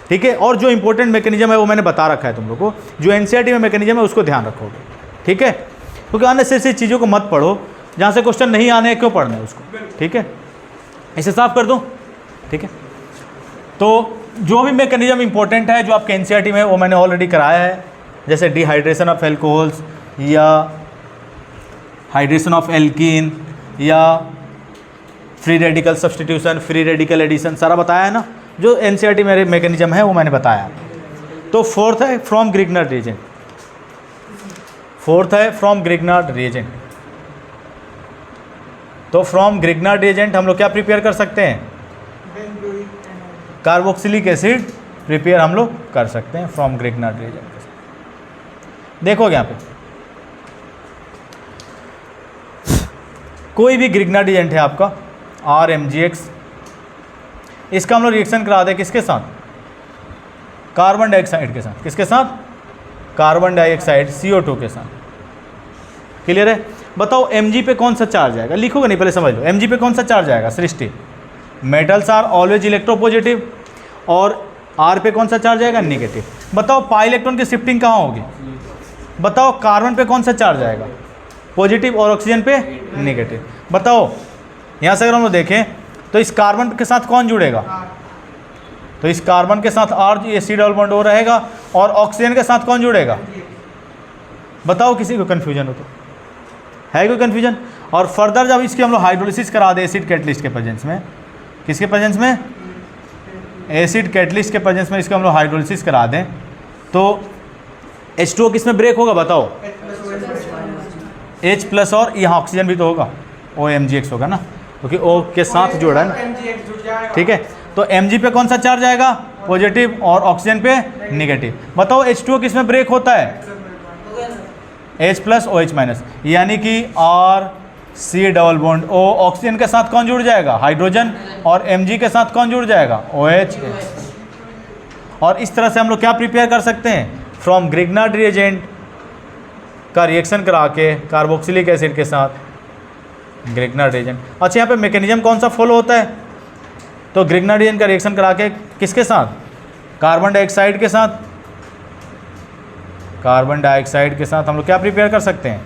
ठीक है। और जो इंपॉर्टेंट मैकेनिज्म है वो मैंने बता रखा है तुम लोग को, जो NCERT में मैकेनिज्म है उसको ध्यान रखोगे, ठीक है, क्योंकि अननेसेसरी चीज़ों को मत पढ़ो, जहाँ से क्वेश्चन नहीं आने हैं क्यों पढ़ना है उसको, ठीक है। इसे साफ कर दूँ, ठीक है। तो जो भी मैकेनिज्म इंपॉर्टेंट है जो आपके NCERT में है वो मैंने ऑलरेडी कराया है, जैसे डिहाइड्रेशन ऑफ एल्कोहल्स, या हाइड्रेशन ऑफ एल्कीन, या free radical substitution, free radical addition, सारा बताया है ना, जो NCERT में मैकेनिज्म है वो मैंने बताया। तो फोर्थ है फ्रॉम ग्रिग्नार्ड रिएजेंट, फोर्थ है फ्रॉम ग्रिग्नार्ड रिएजेंट। तो फ्रॉम ग्रिग्नार्ड रिएजेंट हम लोग क्या प्रिपेयर कर सकते हैं, कार्बोक्सिलिक एसिड प्रिपेयर हम लोग कर सकते हैं फ्रॉम ग्रिग्नार्ड रिएजेंट। देखोगे यहाँ पे कोई भी ग्रिग्नार्ड रिएजेंट है आपका RMGX, इसका हम लोग रिएक्शन करा दें किसके साथ, कार्बन डाइऑक्साइड के साथ, किसके साथ, कार्बन डाइऑक्साइड CO2 के साथ। क्लियर है? बताओ Mg पे कौन सा चार्ज आएगा, लिखोगे नहीं, पहले समझ लो, Mg पे कौन सा चार्ज आएगा, सृष्टि, मेटल्स आर ऑलवेज इलेक्ट्रोपॉजिटिव, और R पे कौन सा चार्ज आएगा, निगेटिव। बताओ पाई इलेक्ट्रॉन की शिफ्टिंग कहाँ होगी, बताओ कार्बन पे कौन सा चार्ज आएगा, पॉजिटिव, और ऑक्सीजन पे नेगेटिव। बताओ यहाँ से अगर हम लोग देखें तो इस कार्बन के साथ कौन जुड़ेगा, तो इस कार्बन के साथ R≡CO रहेगा, और ऑक्सीजन के साथ कौन जुड़ेगा, बताओ किसी को कन्फ्यूजन हो तो, है कोई कन्फ्यूजन। और फर्दर जब इसकी हम लोग हाइड्रोलिसिस करा दे एसिड कैटलिस्ट के प्रेजेंस में, किसके प्रेजेंस में, एसिड कैटलिस्ट के प्रेजेंस में इसको हम लोग हाइड्रोलिसिस करा दें तो H2O किस में ब्रेक होगा बताओ? H प्लस और यहाँ ऑक्सीजन भी तो होगा, OMgX होगा ना, क्योंकि O के साथ जोड़ा है ना, ठीक है। तो Mg पे कौन सा चार्ज आएगा? पॉजिटिव, और ऑक्सीजन पे निगेटिव। बताओ H2O किस में ब्रेक होता है? H प्लस OH माइनस, यानी कि RC double bond O oxygen के साथ कौन जुड़ जाएगा? हाइड्रोजन, और Mg के साथ कौन जुड़ जाएगा? OH। और इस तरह से हम लोग क्या प्रिपेयर कर सकते हैं? फ्रॉम ग्रिग्नार्ड रिएजेंट का रिएक्शन करा के कार्बोक्सिलिक एसिड के साथ ग्रिग्नार्ड रिएजेंट। अच्छा, यहाँ पे मैकेनिज्म कौन सा फॉलो होता है? तो ग्रिग्नार्ड रिएजेंट का रिएक्शन करा के किसके साथ? कार्बन डाइऑक्साइड के साथ। कार्बन डाइऑक्साइड के साथ हम लोग क्या प्रिपेयर कर सकते हैं?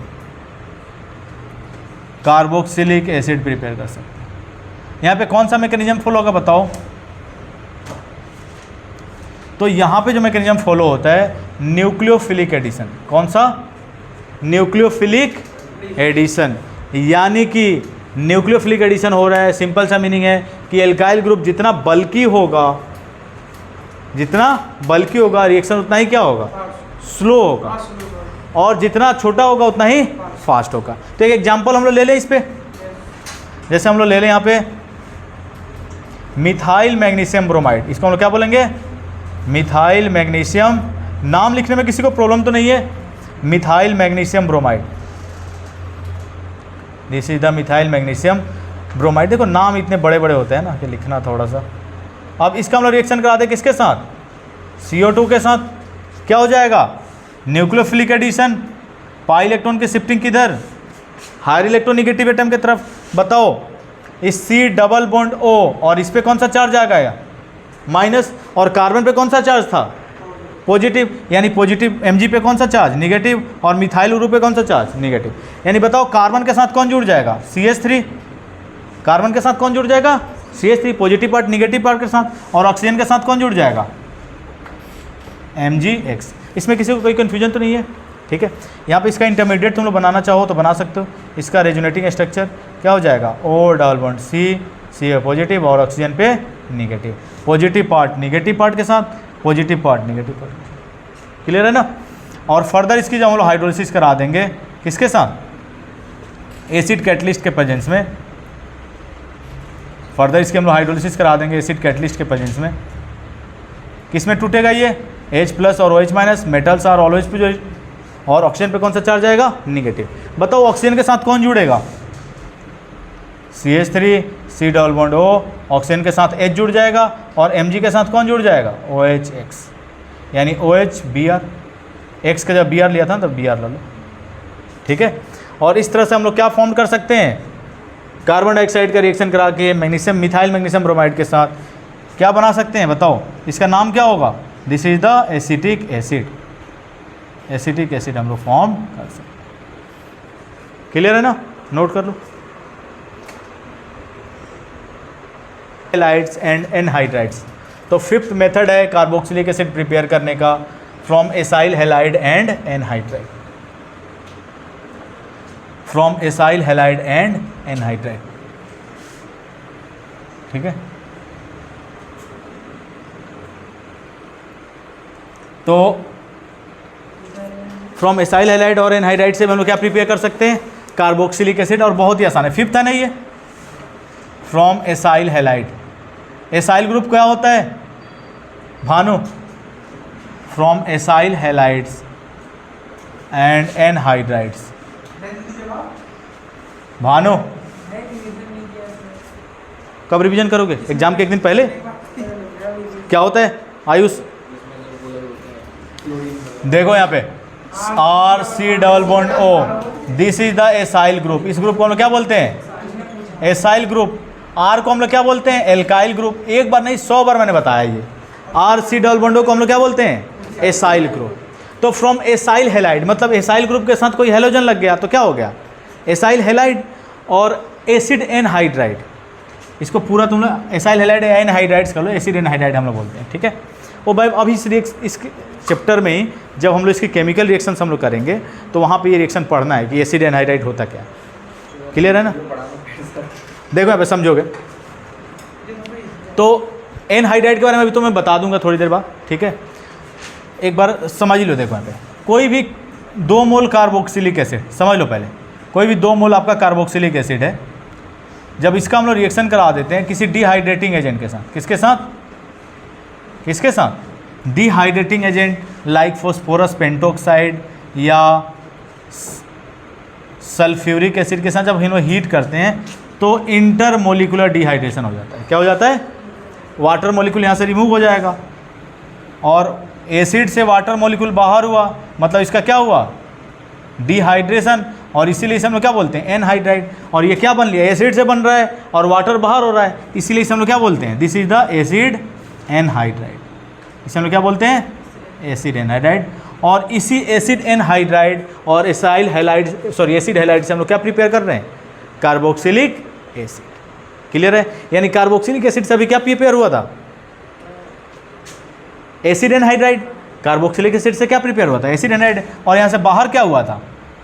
कार्बोक्सिलिक एसिड प्रिपेयर कर सकते हैं। यहाँ पे कौन सा मैकेनिज्म फॉलो होगा बताओ? तो यहाँ पे जो मैकेनिज्म फॉलो होता है न्यूक्लियोफिलिक एडिशन। कौन सा? न्यूक्लियोफिलिक एडिशन, यानी कि न्यूक्लियोफिलिक एडिशन हो रहा है। सिंपल सा मीनिंग है कि एल्काइल ग्रुप जितना बल्की होगा रिएक्शन उतना ही क्या होगा? स्लो होगा, और जितना छोटा होगा उतना ही फास्ट होगा। तो एक एग्जांपल हम लोग ले लें इस पे, जैसे हम लोग ले लें यहाँ पे मिथाइल मैग्नीशियम ब्रोमाइड। इसको हम लोग क्या बोलेंगे? Methyl magnesium. नाम लिखने में किसी को प्रॉब्लम तो नहीं है? Methyl magnesium bromide, this is the methyl magnesium bromide. देखो नाम इतने बड़े बड़े होते हैं ना कि लिखना थोड़ा सा। अब इसका हम लोग रिएक्शन कराते हैं किसके साथ? CO2 के साथ। क्या हो जाएगा? Nucleophilic addition. पाई इलेक्ट्रॉन की शिफ्टिंग किधर? हायर इलेक्ट्रोनिगेटिव एटम की तरफ। बताओ, इस C डबल बॉन्ड O और इस पे कौन सा चार्ज आ गया? माइनस, और कार्बन पे कौन सा चार्ज था? पॉजिटिव, यानी पॉजिटिव। Mg पे कौन सा चार्ज? निगेटिव, और मिथाइल ग्रुप पे कौन सा चार्ज? निगेटिव। यानी बताओ कार्बन के साथ कौन जुड़ जाएगा? CH3। कार्बन के साथ कौन जुड़ जाएगा? CH3, positive part negative part के साथ, और ऑक्सीजन के साथ कौन जुड़ जाएगा? MgX। इसमें किसी को कोई कन्फ्यूजन तो नहीं है? ठीक है। यहाँ पे इसका इंटरमीडिएट तुम लोग बनाना चाहो तो बना सकते हो। इसका रेजोनेटिंग स्ट्रक्चर क्या हो जाएगा? O double bond C positive, और ऑक्सीजन पे negative. Positive part negative part के साथ, positive part negative part. Clear है ना? और फर्दर इसकी जब हम लोग हाइड्रोलिसिस करा देंगे किसके साथ? एसिड कैटलिस्ट के प्रेजेंस में। फर्दर इसकी हम लोग हाइड्रोलिसिस करा देंगे एसिड कैटलिस्ट के प्रेजेंस में। किस में टूटेगा ये? H प्लस और OH minus. Metals are always positive, और ऑक्सीजन पे कौन सा चार्ज आएगा? निगेटिव। बताओ ऑक्सीजन के साथ कौन जुड़ेगा? CH3 C double bond O, oxygen के साथ H जुड़ जाएगा, और Mg के साथ कौन जुड़ जाएगा? OHX, यानी OH Br। X का जब Br लिया था तब Br ला लो, ठीक है। और इस तरह से हम लोग क्या फॉर्म कर सकते हैं? कार्बन डाइऑक्साइड का रिएक्शन करा के मैग्नीशियम मिथाइल मैग्नीशियम ब्रोमाइड के साथ क्या बना सकते हैं बताओ? इसका नाम क्या होगा? This is the acetic acid. Acetic acid हम लोग फॉर्म कर सकते हैं। क्लियर है ना? नोट कर लो। Halides and anhydrides. तो फिफ्थ मेथड है कार्बोक्सिलिक एसिड प्रिपेयर करने का from acyl halide and anhydride. From acyl halide and anhydride, ठीक है। तो फ्रॉम एसाइल हैलाइड और एनहाइड्राइड से हम लोग क्या प्रिपेयर कर सकते हैं? Carboxylic acid. और बहुत ही आसान है, फिफ्थ है ना ये, from acyl halide. Acyl group क्या होता है Bhanu? From acyl halides and anhydrides. Bhanu कब रिवीजन करोगे? एग्जाम के एक दिन पहले। क्या होता है आयुष? देखो यहाँ पे RC double bond O, this is the acyl group. इस ग्रुप को हम लोग क्या बोलते हैं? Acyl group. R को हम लोग क्या बोलते हैं? Alkyl group. एक बार नहीं 100 बार मैंने बताया ये। RC डबल बॉन्ड O को हम लोग क्या बोलते हैं? Acyl group. तो फ्रॉम एसाइल हैलाइड मतलब एसाइल ग्रुप के साथ कोई हेलोजन लग गया तो क्या हो गया? एसाइल हैलाइड और एसिड एनहाइड्राइड। इसको पूरा तुम लोग एसाइल हैलाइड एनहाइड्राइड्स कर लो, एसिड एनहाइड्राइड हम लोग बोलते हैं, ठीक है। वो भाई अभी इस चैप्टर में ही जब हम लोग इसके केमिकल रिएक्शंस हम लोग करेंगे तो वहाँ पे ये रिएक्शन पढ़ना है कि एसिड एनहाइड्राइड होता क्या। क्लियर है ना? देखो यहाँ पे समझोगे। तो एनहाइड्राइड के बारे में अभी तो मैं बता दूंगा थोड़ी देर बाद, ठीक है। एक बार समझ लो, देखो यहाँ पे कोई भी 2 मोल कार्बोक्सिलिक एसिड, समझ लो पहले, कोई भी 2 मोल आपका कार्बोक्सिलिक एसिड है, जब इसका हम लोग रिएक्शन करा देते हैं किसी डिहाइड्रेटिंग एजेंट के साथ, किसके साथ, किसके साथ, dehydrating agent like phosphorus pentoxide या सल्फ्यूरिक एसिड के साथ, जब हम लोग हीट करते हैं तो इंटरमोलिकुलर डिहाइड्रेशन हो जाता है। क्या हो जाता है? वाटर मॉलिक्यूल यहाँ से रिमूव हो जाएगा और एसिड से वाटर मॉलिक्यूल बाहर हुआ, मतलब इसका क्या हुआ? डिहाइड्रेशन। और इसीलिए इसे हम लोग क्या बोलते हैं? एनहाइड्राइड। और ये क्या बन लिया? एसिड से बन रहा है और वाटर बाहर हो रहा है, इसीलिए इसे हम लोग क्या बोलते हैं? This is the acid anhydride. इसे हम लोग क्या बोलते हैं? Acid anhydride. और इसी एसिड एनहाइड्राइड और acyl halide, sorry acid halide से हम लोग क्या प्रिपेयर कर रहे हैं? Carboxylic acid. क्लियर है? यानी कार्बोक्सिलिक एसिड से अभी क्या प्रिपेयर हुआ था? Acid anhydride. कार्बोक्सिलिक एसिड से क्या प्रिपेयर हुआ था? Acid anhydride. और यहाँ से बाहर क्या हुआ था?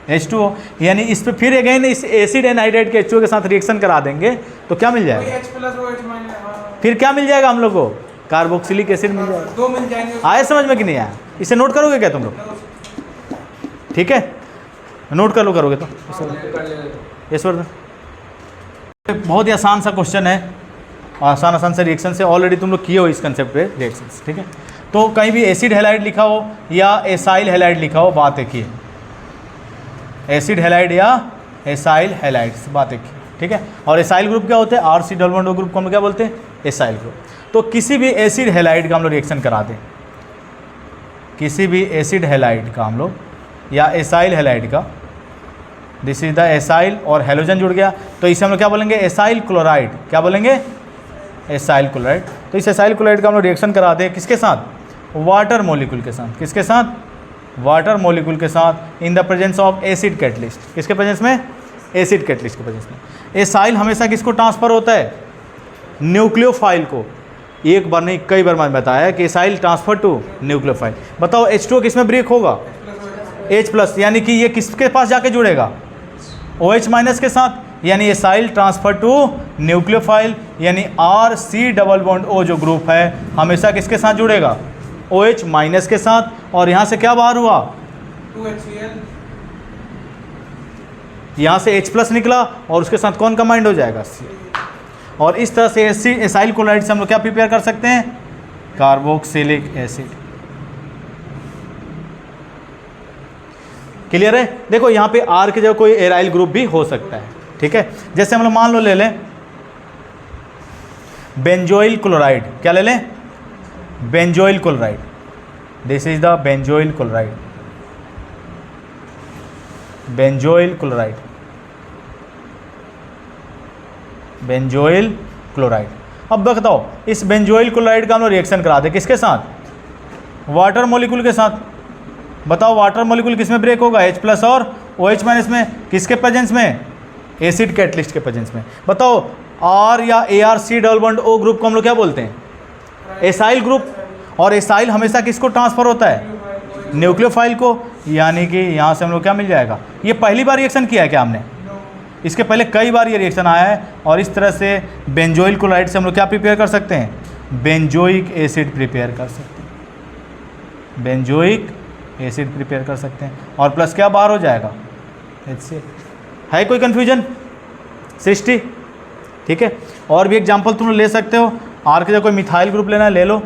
H2O। यानी इस पे फिर अगेन इस एसिड एनहाइड्राइड के H2O के साथ रिएक्शन करा देंगे तो क्या मिल जाएगा? फिर क्या मिल जाएगा हम लोग को? कार्बोक्सिलिक एसिड मिल जाएगा। 2 मिल जाएंगे। आया समझ में कि नहीं आया? इसे नोट करोगे क्या तुम लोग? ठीक है, नोट कर लो, करोगे तो इस बार बहुत ही आसान सा क्वेश्चन है, आसान से रिएक्शन से ऑलरेडी तुम लोग किए हो इस कंसेप्ट पे रिएक्शंस, ठीक है। तो कहीं भी एसिड हैलाइड लिखा हो या एसाइल हैलाइड लिखा हो, बात एक ही है। एसिड हैलाइड या एसाइल हैलाइड, बात एक ही, ठीक है। और एसाइल ग्रुप क्या होते हैं? RC double bond O group को हम क्या बोलते हैं? Acyl group. तो किसी भी एसिड हैलाइड का हम लोग रिएक्शन करा दें, किसी भी एसिड हैलाइड का हम लोग या एसाइल हैलाइड का, दिस इज द एसाइल और हेलोजन जुड़ गया तो इसे हम लोग क्या बोलेंगे? Acyl chloride. क्या बोलेंगे? Acyl chloride. तो इस एसाइल क्लोराइड का हम लोग रिएक्शन कराते हैं किसके साथ? वाटर मॉलिक्यूल के साथ। किसके साथ? वाटर मॉलिक्यूल के साथ in the presence of acid catalyst. किसके प्रेजेंस में? एसिड कैटलिस्ट के प्रेजेंस में। एसाइल हमेशा किसको ट्रांसफर होता है? न्यूक्लियोफाइल को। एक बार नहीं कई बार मैंने बताया कि एसाइल ट्रांसफर टू न्यूक्लियोफाइल। बताओ H2O किस में ब्रेक होगा? H+, यानी कि ये किसके पास जाके जुड़ेगा? OH- के साथ। यानी एसाइल ट्रांसफर टू न्यूक्लियोफाइल, यानी RC डबल बॉन्ड O जो ग्रुप है हमेशा किसके साथ जुड़ेगा? OH- के साथ। और यहाँ से क्या बाहर हुआ? 2HCl। यहाँ से H+ निकला और उसके साथ कौन कंबाइंड हो जाएगा? Cl। और इस तरह से एसाइल क्लोराइड से हम लोग क्या प्रिपेयर कर सकते हैं? Carboxylic acid. क्लियर है? देखो यहाँ पे R की जगह कोई एराइल ग्रुप भी हो सकता है, ठीक है। जैसे हम लोग मान लो ले लें बेंजोइल क्लोराइड। क्या ले लें? Benzoyl chloride. This is the benzoyl chloride. Benzoyl chloride, benzoyl chloride. अब बताओ इस बेंजोइल क्लोराइड का हम लोग रिएक्शन करा दे किसके साथ? वाटर मॉलिक्यूल के साथ। बताओ वाटर मॉलिक्यूल किस में ब्रेक होगा? H+ और OH- में। किसके प्रेजेंस में? एसिड कैटलिस्ट के प्रेजेंस में। बताओ R या ARC double bond O group को हम लोग क्या बोलते हैं? Acyl group. और एसाइल हमेशा किसको ट्रांसफर होता है? न्यूक्लियोफाइल को। यानी कि यहाँ से हम लोग क्या मिल जाएगा? ये पहली बार रिएक्शन किया है क्या हमने? इसके पहले कई बार ये रिएक्शन आया है। और इस तरह से बेंजोइल क्लोराइड से हम लोग क्या प्रिपेयर कर सकते हैं? बेंजोइक एसिड प्रिपेयर कर सकते हैं। बेंजोइक एसिड प्रिपेयर कर सकते हैं। और प्लस क्या बाहर हो जाएगा? HCl। है कोई कन्फ्यूजन? सृष्टि, ठीक है। और भी एग्जाम्पल तुम ले सकते हो। R की जगह कोई मिथाइल ग्रुप लेना है, ले लो।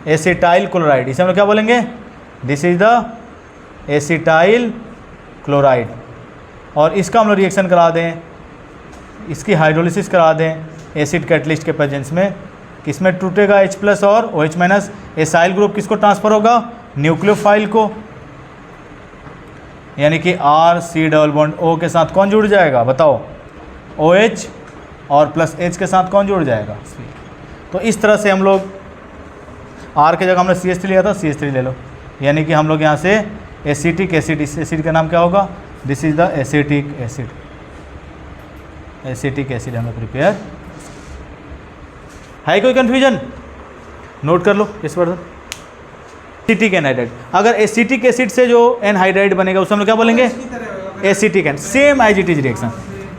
एसिटाइल क्लोराइड, इसे हम लोग क्या बोलेंगे? This is the acetyl chloride. और इसका हम लोग रिएक्शन करा दें, इसकी हाइड्रोलिसिस करा दें एसिड कैटलिस्ट के प्रेजेंस में। किसमें टूटेगा? H+ और OH-। एसाइल ग्रुप किसको ट्रांसफर होगा? न्यूक्लियोफाइल को। यानी कि RC डबल बॉन्ड O के साथ कौन जुड़ जाएगा? बताओ OH और प्लस H के साथ कौन जुड़ जाएगा? C। तो इस तरह से हम लोग R की जगह हमने CH3 लिया था, CH3 ले लो। यानी कि हम लोग यहाँ से एसिटिक एसिड, इस एसिड का नाम क्या होगा? This is the acetic acid. Acetic acid हम लोग प्रिपेयर। है कोई कन्फ्यूजन? नोट कर लो इस पर। Acetic anhydride. अगर एसिटिक एसिड से जो एनहाइड्राइड बनेगा उसे हम लोग क्या बोलेंगे? एसिटिक एन। Same as it is reaction.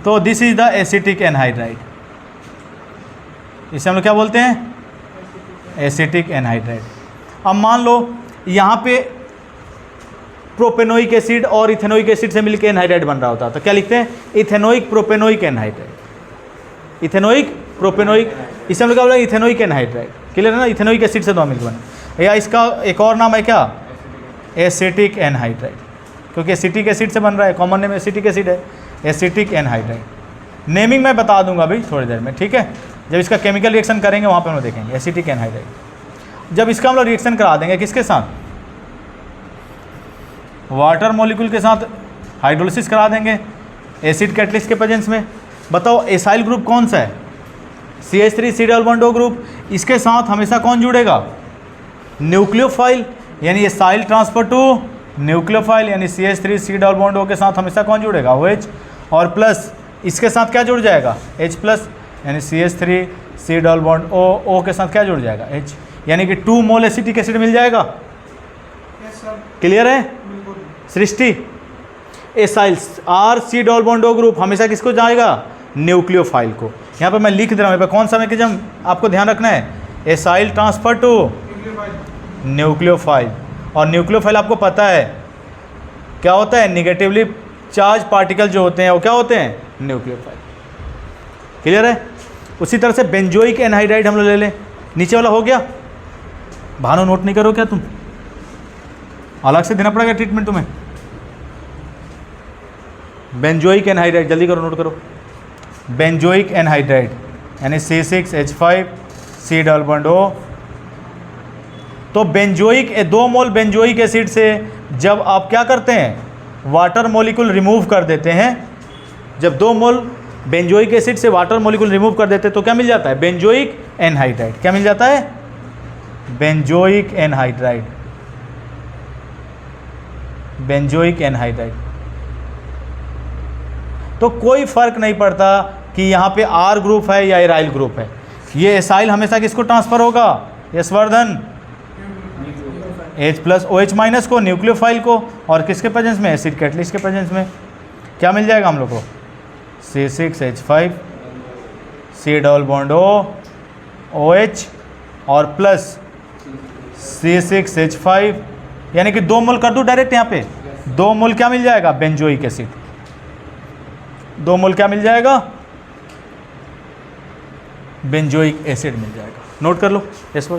तो this is the acetic anhydride. इसे हम लोग क्या बोलते हैं? Acetic anhydride. अब मान लो यहाँ पे प्रोपेनोइक एसिड और इथेनोइक एसिड से मिलकर एनहाइड्राइड बन रहा होता, तो क्या लिखते हैं? Ethanoic propanoic anhydride. Ethanoic propanoic, इसे हम लोग क्या बोलेंगे? Ethanoic anhydride. क्लियर है ना? इथेनोइक एसिड से दो मिलकर बने। या इसका एक और नाम है क्या? एसिटिक एनहाइड्राइड, क्योंकि एसिटिक एसिड से बन रहा है, कॉमन नेम एसिटिक एसिड है, एसिटिक एनहाइड्राइड। नेमिंग मैं बता दूंगा भाई थोड़ी देर में, ठीक है? जब इसका केमिकल रिएक्शन करेंगे वहाँ पे हम लोग देखेंगे एसिटिक एनहाइड्राइड। जब इसका हम लोग रिएक्शन करा देंगे किसके साथ? वाटर मॉलिक्यूल के साथ हाइड्रोलिसिस करा देंगे एसिड कैटलिस्ट के प्रेजेंस में। बताओ एसाइल ग्रुप कौन सा है? CH3 C double bond O group. इसके साथ हमेशा कौन जुड़ेगा? न्यूक्लियोफाइल, यानी एसाइल ट्रांसफर टू न्यूक्लियोफाइल, यानी CH3 C double bond O के साथ हमेशा कौन जुड़ेगा? OH। और प्लस इसके साथ क्या जुड़ जाएगा? H प्लस, यानी CH3 C double bond O के साथ क्या जुड़ जाएगा? H, यानी कि 2 मोल एसिटिक एसिड मिल जाएगा। क्लियर है Srishti? Acyl RC double bond O group हमेशा किसको जाएगा? न्यूक्लियोफाइल को। यहाँ पर मैं लिख दे रहा हूँ, यहाँ पर कौन सा मैकेनिज्म आपको ध्यान रखना है? Acyl transfer to nucleophile. और न्यूक्लियोफाइल आपको पता है क्या होता है? निगेटिवली चार्ज पार्टिकल जो होते हैं वो क्या होते हैं? न्यूक्लियोफाइल। क्लियर है? उसी तरह से बेंजोइक एनहाइड्राइड हम लोग ले लें। नीचे वाला हो गया? भानु नोट नहीं करो क्या तुम? अलग से देना पड़ेगा ट्रीटमेंट तुम्हें। बेंजोइक एनहाइड्राइड जल्दी करो, नोट करो। बेंजोइक एनहाइड्राइड यानी C6H5 C double bond O। तो बेंजोइक 2 मोल बेंजोइक एसिड से जब आप क्या करते हैं? वाटर मॉलिक्यूल रिमूव कर देते हैं। जब 2 मोल बेंजोइक एसिड से वाटर मॉलिक्यूल रिमूव कर देते हैं तो क्या मिल जाता है? Benzoic anhydride. क्या मिल जाता है? Benzoic anhydride. Benzoic anhydride. तो कोई फर्क नहीं पड़ता कि यहाँ पे R ग्रुप है या एराइल ग्रुप है। ये एसाइल हमेशा किसको ट्रांसफर होगा? Yashvardhan H plus OH minus को, न्यूक्लियोफाइल को। और किसके प्रेजेंस में? एसिड कैटलिस्ट के प्रेजेंस में। क्या मिल जाएगा हम लोग को? C6H5 C double bond O OH और प्लस C6H5, यानी कि 2 मोल कर दूँ डायरेक्ट यहाँ पे। 2 मोल क्या मिल जाएगा? Benzoic acid. 2 मोल क्या मिल जाएगा? बेंजोइक एसिड मिल जाएगा। नोट कर लो। इस पर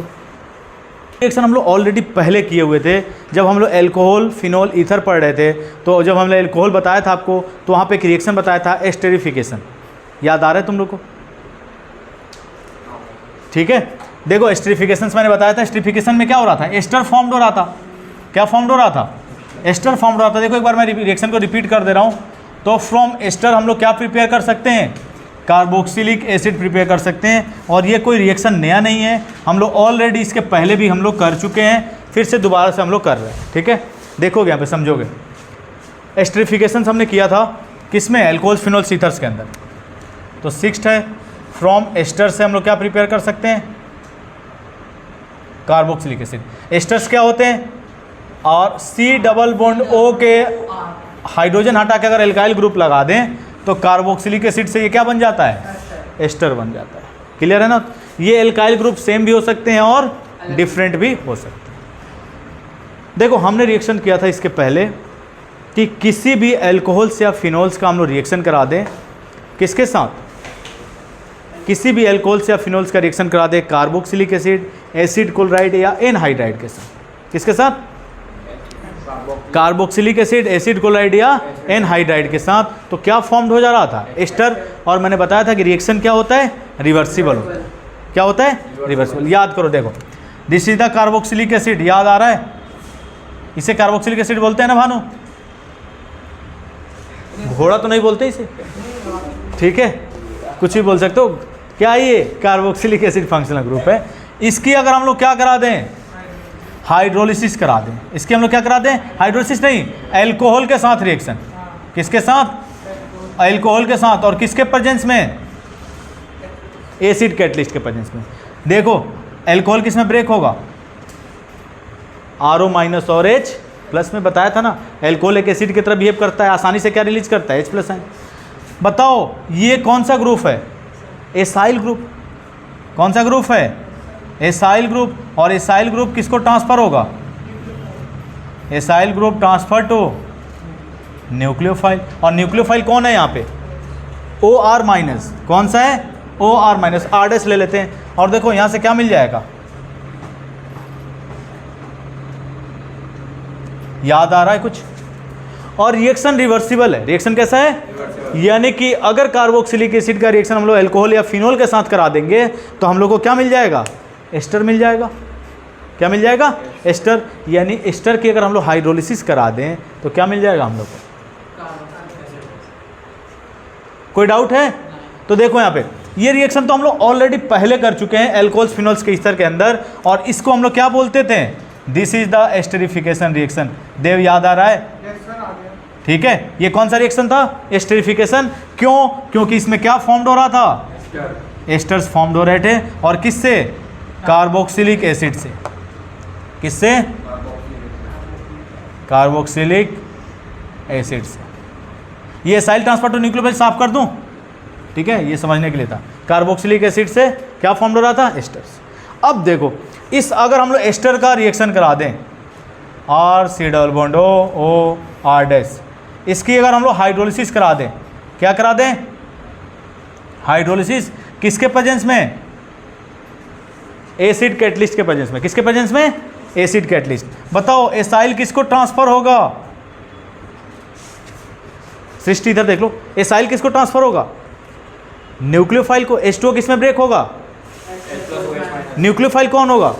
रिएक्शन हम लोग ऑलरेडी पहले किए हुए थे, जब हम लोग एल्कोहल फिनोल ईथर पढ़ रहे थे। तो जब हमने एल्कोहल बताया था आपको, तो वहाँ पे एक रिएक्शन बताया था एस्टेरिफिकेशन। याद आ रहा है तुम लोग को? ठीक है, देखो एस्टेरिफिकेशन मैंने बताया था। एस्टेरिफिकेशन में क्या हो रहा था? एस्टर फॉर्म्ड हो रहा था। क्या फॉर्म्ड हो रहा था? एस्टर फॉर्म्ड हो रहा था। देखो एक बार मैं रिएक्शन को रिपीट कर दे रहा हूँ। तो फ्रॉम एस्टर हम लोग क्या प्रिपेयर कर सकते हैं? कार्बोक्सिलिक एसिड प्रिपेयर कर सकते हैं। और ये कोई रिएक्शन नया नहीं है, हम लोग ऑलरेडी इसके पहले भी हम लोग कर चुके हैं, फिर से दोबारा से हम लोग कर रहे हैं। ठीक है, देखोगे यहाँ पे समझोगे। एस्टरिफिकेशन हमने किया था किसमें? एल्कोहल फिनोल ईथर्स के अंदर। तो 6th है, फ्रॉम एस्टर से हम लोग क्या प्रिपेयर कर सकते हैं? Carboxylic acid. एस्टर्स क्या होते हैं? और C डबल बॉन्ड O के हाइड्रोजन हटा के अगर एल्काइल ग्रुप लगा दें तो कार्बोक्सिलिक एसिड से ये क्या बन जाता है? एस्टर बन जाता है। क्लियर है ना? ये एल्काइल ग्रुप सेम भी हो सकते हैं और डिफरेंट भी हो सकते हैं। देखो हमने रिएक्शन किया था इसके पहले कि किसी भी एल्कोहल्स या फिनोल्स का हम लोग रिएक्शन करा दें, किसके साथ? किसी भी एल्कोहल्स या फिनोल्स का रिएक्शन करा दें कार्बोक्सिलिक एसिड, एसिड क्लोराइड या एनहाइड्राइड के साथ। किसके साथ? कार्बोक्सिलिक एसिड, एसिड क्लोराइड या एनहाइड्राइड के साथ। तो क्या फॉर्म्ड हो जा रहा था? एस्टर। और मैंने बताया था कि रिएक्शन क्या होता है? रिवर्सिबल होता है। क्या होता है? रिवर्सिबल। याद करो, देखो this is the carboxylic acid. याद आ रहा है? इसे कार्बोक्सिलिक एसिड बोलते हैं ना भानु? घोड़ा तो नहीं बोलते इसे, ठीक है, कुछ भी बोल सकते हो। क्या ये कार्बोक्सिलिक एसिड फंक्शनल ग्रुप है। इसकी अगर हम लोग क्या करा दें? हाइड्रोलिसिस करा दें। इसकी हम लोग क्या करा दें? हाइड्रोलिसिस नहीं, एल्कोहल के साथ रिएक्शन। किसके साथ? एल्कोहल के साथ। और किसके प्रेजेंस में? एसिड कैटलिस्ट के प्रेजेंस में। देखो एल्कोहल किस में ब्रेक होगा? RO माइनस और H प्लस में। बताया था ना, एल्कोहल एक एसिड की तरह बिहेव करता है, आसानी से क्या रिलीज करता है? H प्लस है। बताओ ये कौन सा ग्रुप है? Acyl group. कौन सा ग्रुप है? Acyl group. और एसाइल ग्रुप किसको ट्रांसफर होगा? Acyl group transfer to nucleophile. और न्यूक्लियोफाइल कौन है यहाँ पे? OR-। कौन सा है? OR-। R- ले लेते हैं और देखो यहाँ से क्या मिल जाएगा, याद आ रहा है कुछ? और रिएक्शन रिवर्सिबल है। रिएक्शन कैसा है? यानी कि अगर कार्बोक्सिलिक एसिड का रिएक्शन हम लोग अल्कोहल या फिनोल के साथ करा देंगे तो हम लोग को क्या मिल जाएगा? एस्टर मिल जाएगा। क्या मिल जाएगा? एस्टर। यानी एस्टर की अगर हम लोग हाइड्रोलिसिस करा दें तो क्या मिल जाएगा हम लोग को? कोई डाउट है? तो देखो यहाँ पे ये रिएक्शन तो हम लोग ऑलरेडी पहले कर चुके हैं अल्कोहल्स फिनोल्स के एस्टर के अंदर, और इसको हम लोग क्या बोलते थे? This is the esterification reaction. Dev याद आ रहा है? ठीक है, ये कौन सा रिएक्शन था? एस्टरिफिकेशन। क्यों? क्योंकि इसमें क्या फॉर्म्ड हो रहा था? एस्टर्स फॉर्म्ड हो रहे थे। और किससे? कार्बोक्सिलिक एसिड से। किससे? कार्बोक्सिलिक एसिड से। ये एसाइल ट्रांसफर टू न्यूक्लियोफाइल साफ कर दूं? ठीक है, ये समझने के लिए था। कार्बोक्सिलिक एसिड से क्या फॉर्म हो रहा था? एस्टर्स। अब देखो इस अगर हम लोग एस्टर का रिएक्शन करा दें, R≡COO, इसकी अगर हम लोग हाइड्रोलिसिस करा दें, क्या करा दें? हाइड्रोलिसिस। किसके प्रेजेंस में? एसिड कैटलिस्ट के प्रेजेंस में। किसके प्रेजेंस में? Acid catalyst. बताओ एसाइल किसको ट्रांसफर होगा? सृष्टि इधर देख लो, एसाइल किसको ट्रांसफर होगा? न्यूक्लियोफाइल को। H2O किसमें ब्रेक होगा? न्यूक्लियोफाइल कौन होगा?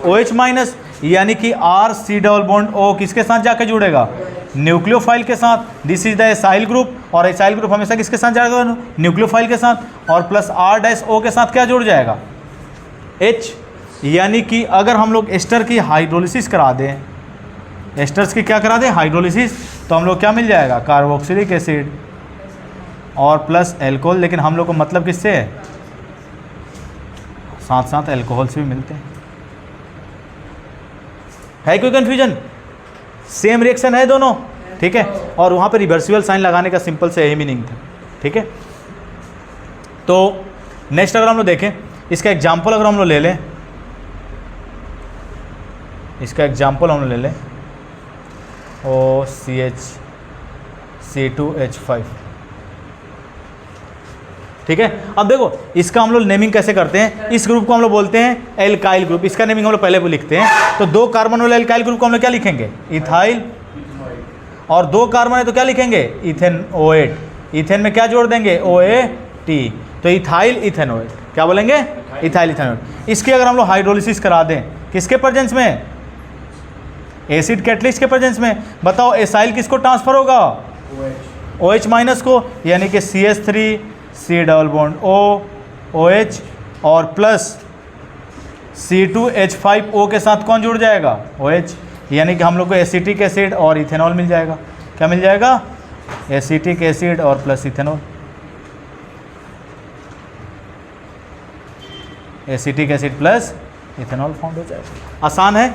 OH-। यानी कि R≡COO किसके साथ जाकर जुड़ेगा? न्यूक्लियोफाइल के साथ। This is the acyl group. और एसाइल ग्रुप हमेशा किसके साथ जाएगा? न्यूक्लियोफाइल के साथ। और प्लस R-O के साथ क्या जुड़ जाएगा? H। यानी कि अगर हम लोग एस्टर की हाइड्रोलिसिस करा दें, एस्टर्स की क्या करा दें? हाइड्रोलिसिस, तो हम लोग क्या मिल जाएगा? कार्बोक्सिलिक एसिड और प्लस एल्कोहल। लेकिन हम लोग को मतलब किससे है? साथ साथ एल्कोहल से भी मिलते हैं। है कोई कन्फ्यूजन? सेम रिएक्शन है दोनों, ठीक है। और वहाँ पे रिवर्सिबल साइन लगाने का सिंपल से यही मीनिंग था, ठीक है। तो नेक्स्ट अगर हम लोग देखें, इसका एग्जाम्पल अगर हम लोग ले लें, इसका एग्जाम्पल हम लोग ले लें OCH(C2H5), ठीक है। अब देखो इसका हम लोग नेमिंग कैसे करते हैं। इस ग्रुप को हम लोग बोलते हैं एल्काइल ग्रुप। इसका नेमिंग हम लोग पहले भी लिखते हैं। तो 2 कार्बन वाले एल्काइल ग्रुप को हम लोग क्या लिखेंगे? इथाइल। और 2 कार्बन है तो क्या लिखेंगे? Ethane OH। इथेन में क्या जोड़ देंगे? OAT। तो इथाइल इथेनोएट। क्या बोलेंगे? Ethyl ethanoate. इसकी अगर हम लोग हाइड्रोलिसिस करा दें, किसके प्रेजेंस में? एसिड कैटलिस्ट के प्रेजेंस में। बताओ एसाइल किसको ट्रांसफर होगा? OH- को। यानी कि CH3C≡O OH और प्लस C2H5O के साथ कौन जुड़ जाएगा? OH। यानी कि हम लोग को एसिटिक एसिड और इथेनॉल मिल जाएगा। क्या मिल जाएगा? एसिटिक एसिड और plus ethanol. Acetic acid plus ethanol found हो जाएगा। आसान है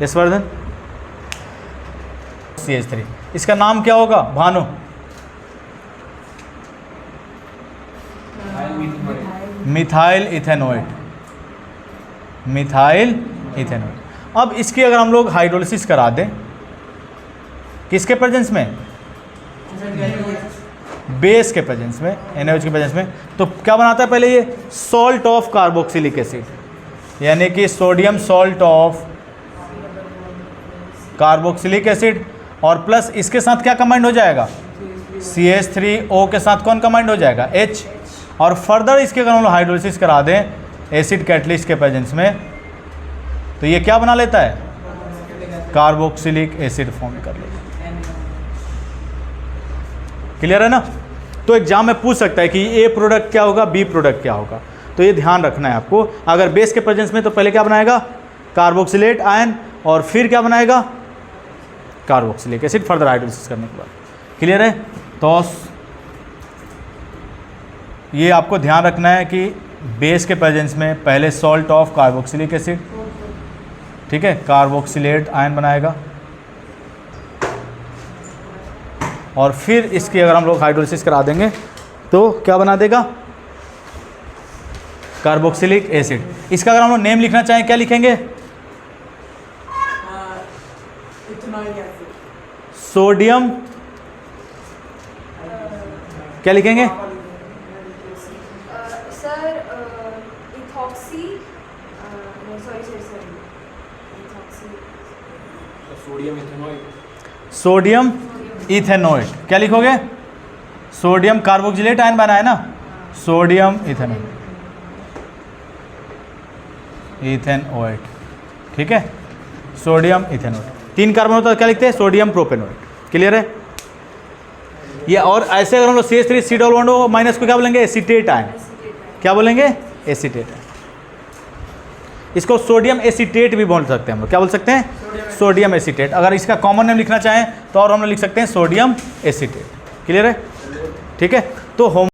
यशवर्धन। CH3, इसका नाम क्या होगा Bhanu? Methyl ethanoate. Methyl ethanoate. अब इसकी अगर हम लोग हाइड्रोलिसिस करा दें, किसके प्रेजेंस में? बेस के प्रेजेंस में, NaOH के प्रेजेंस में। तो क्या बनाता है पहले ये? सॉल्ट ऑफ कार्बोक्सिलिक एसिड, यानी कि sodium salt of carboxylic acid. और प्लस इसके साथ क्या कंबाइंड हो जाएगा? CH3O के साथ कौन कंबाइंड हो जाएगा? H। और फर्दर इसके अगर हम लोग हाइड्रोलिसिस करा दें एसिड कैटलिस्ट के प्रेजेंस में, तो ये क्या बना लेता है? कार्बोक्सिलिक एसिड फॉर्म कर लेता है। क्लियर है ना? तो एग्जाम में पूछ सकता है कि ए प्रोडक्ट क्या होगा, बी प्रोडक्ट क्या होगा। तो ये ध्यान रखना है आपको। अगर बेस के प्रेजेंस में तो पहले क्या बनाएगा? कार्बोक्सिलेट आयन, और फिर क्या बनाएगा? कार्बोक्सिलिक एसिड, फर्दर हाइड्रोलिसिस करने के बाद। क्लियर है? तो ये आपको ध्यान रखना है कि बेस के प्रेजेंस में पहले सॉल्ट ऑफ कार्बोक्सिलिक एसिड, ठीक है, कार्बोक्सिलेट आयन बनाएगा, और फिर इसकी अगर हम लोग हाइड्रोलिसिस करा देंगे तो क्या बना देगा? Carboxylic acid. इसका अगर हम लोग नेम लिखना चाहें क्या लिखेंगे? सोडियम क्या लिखेंगे? Sir ethoxy sodium ethanoate. क्या लिखोगे? सोडियम कार्बोक्सिलेट आयन बना है ना, सोडियम इथेनोएट, इथेनोएट, ठीक है, सोडियम इथेनोएट। 3 कार्बन होता है, क्या लिखते हैं? Sodium propanoate. क्लियर है ये? और ऐसे अगर हम लोग CH3 C डबल बॉन्ड हो माइनस को क्या बोलेंगे? Acetate ion. क्या बोलेंगे? Acetate ion. इसको सोडियम एसीटेट भी बोल सकते हैं हम लोग। क्या बोल सकते हैं? Sodium acetate. अगर इसका कॉमन नेम लिखना चाहें तो और हम लोग लिख सकते हैं सोडियम एसीटेट। क्लियर है? ठीक है। तो होम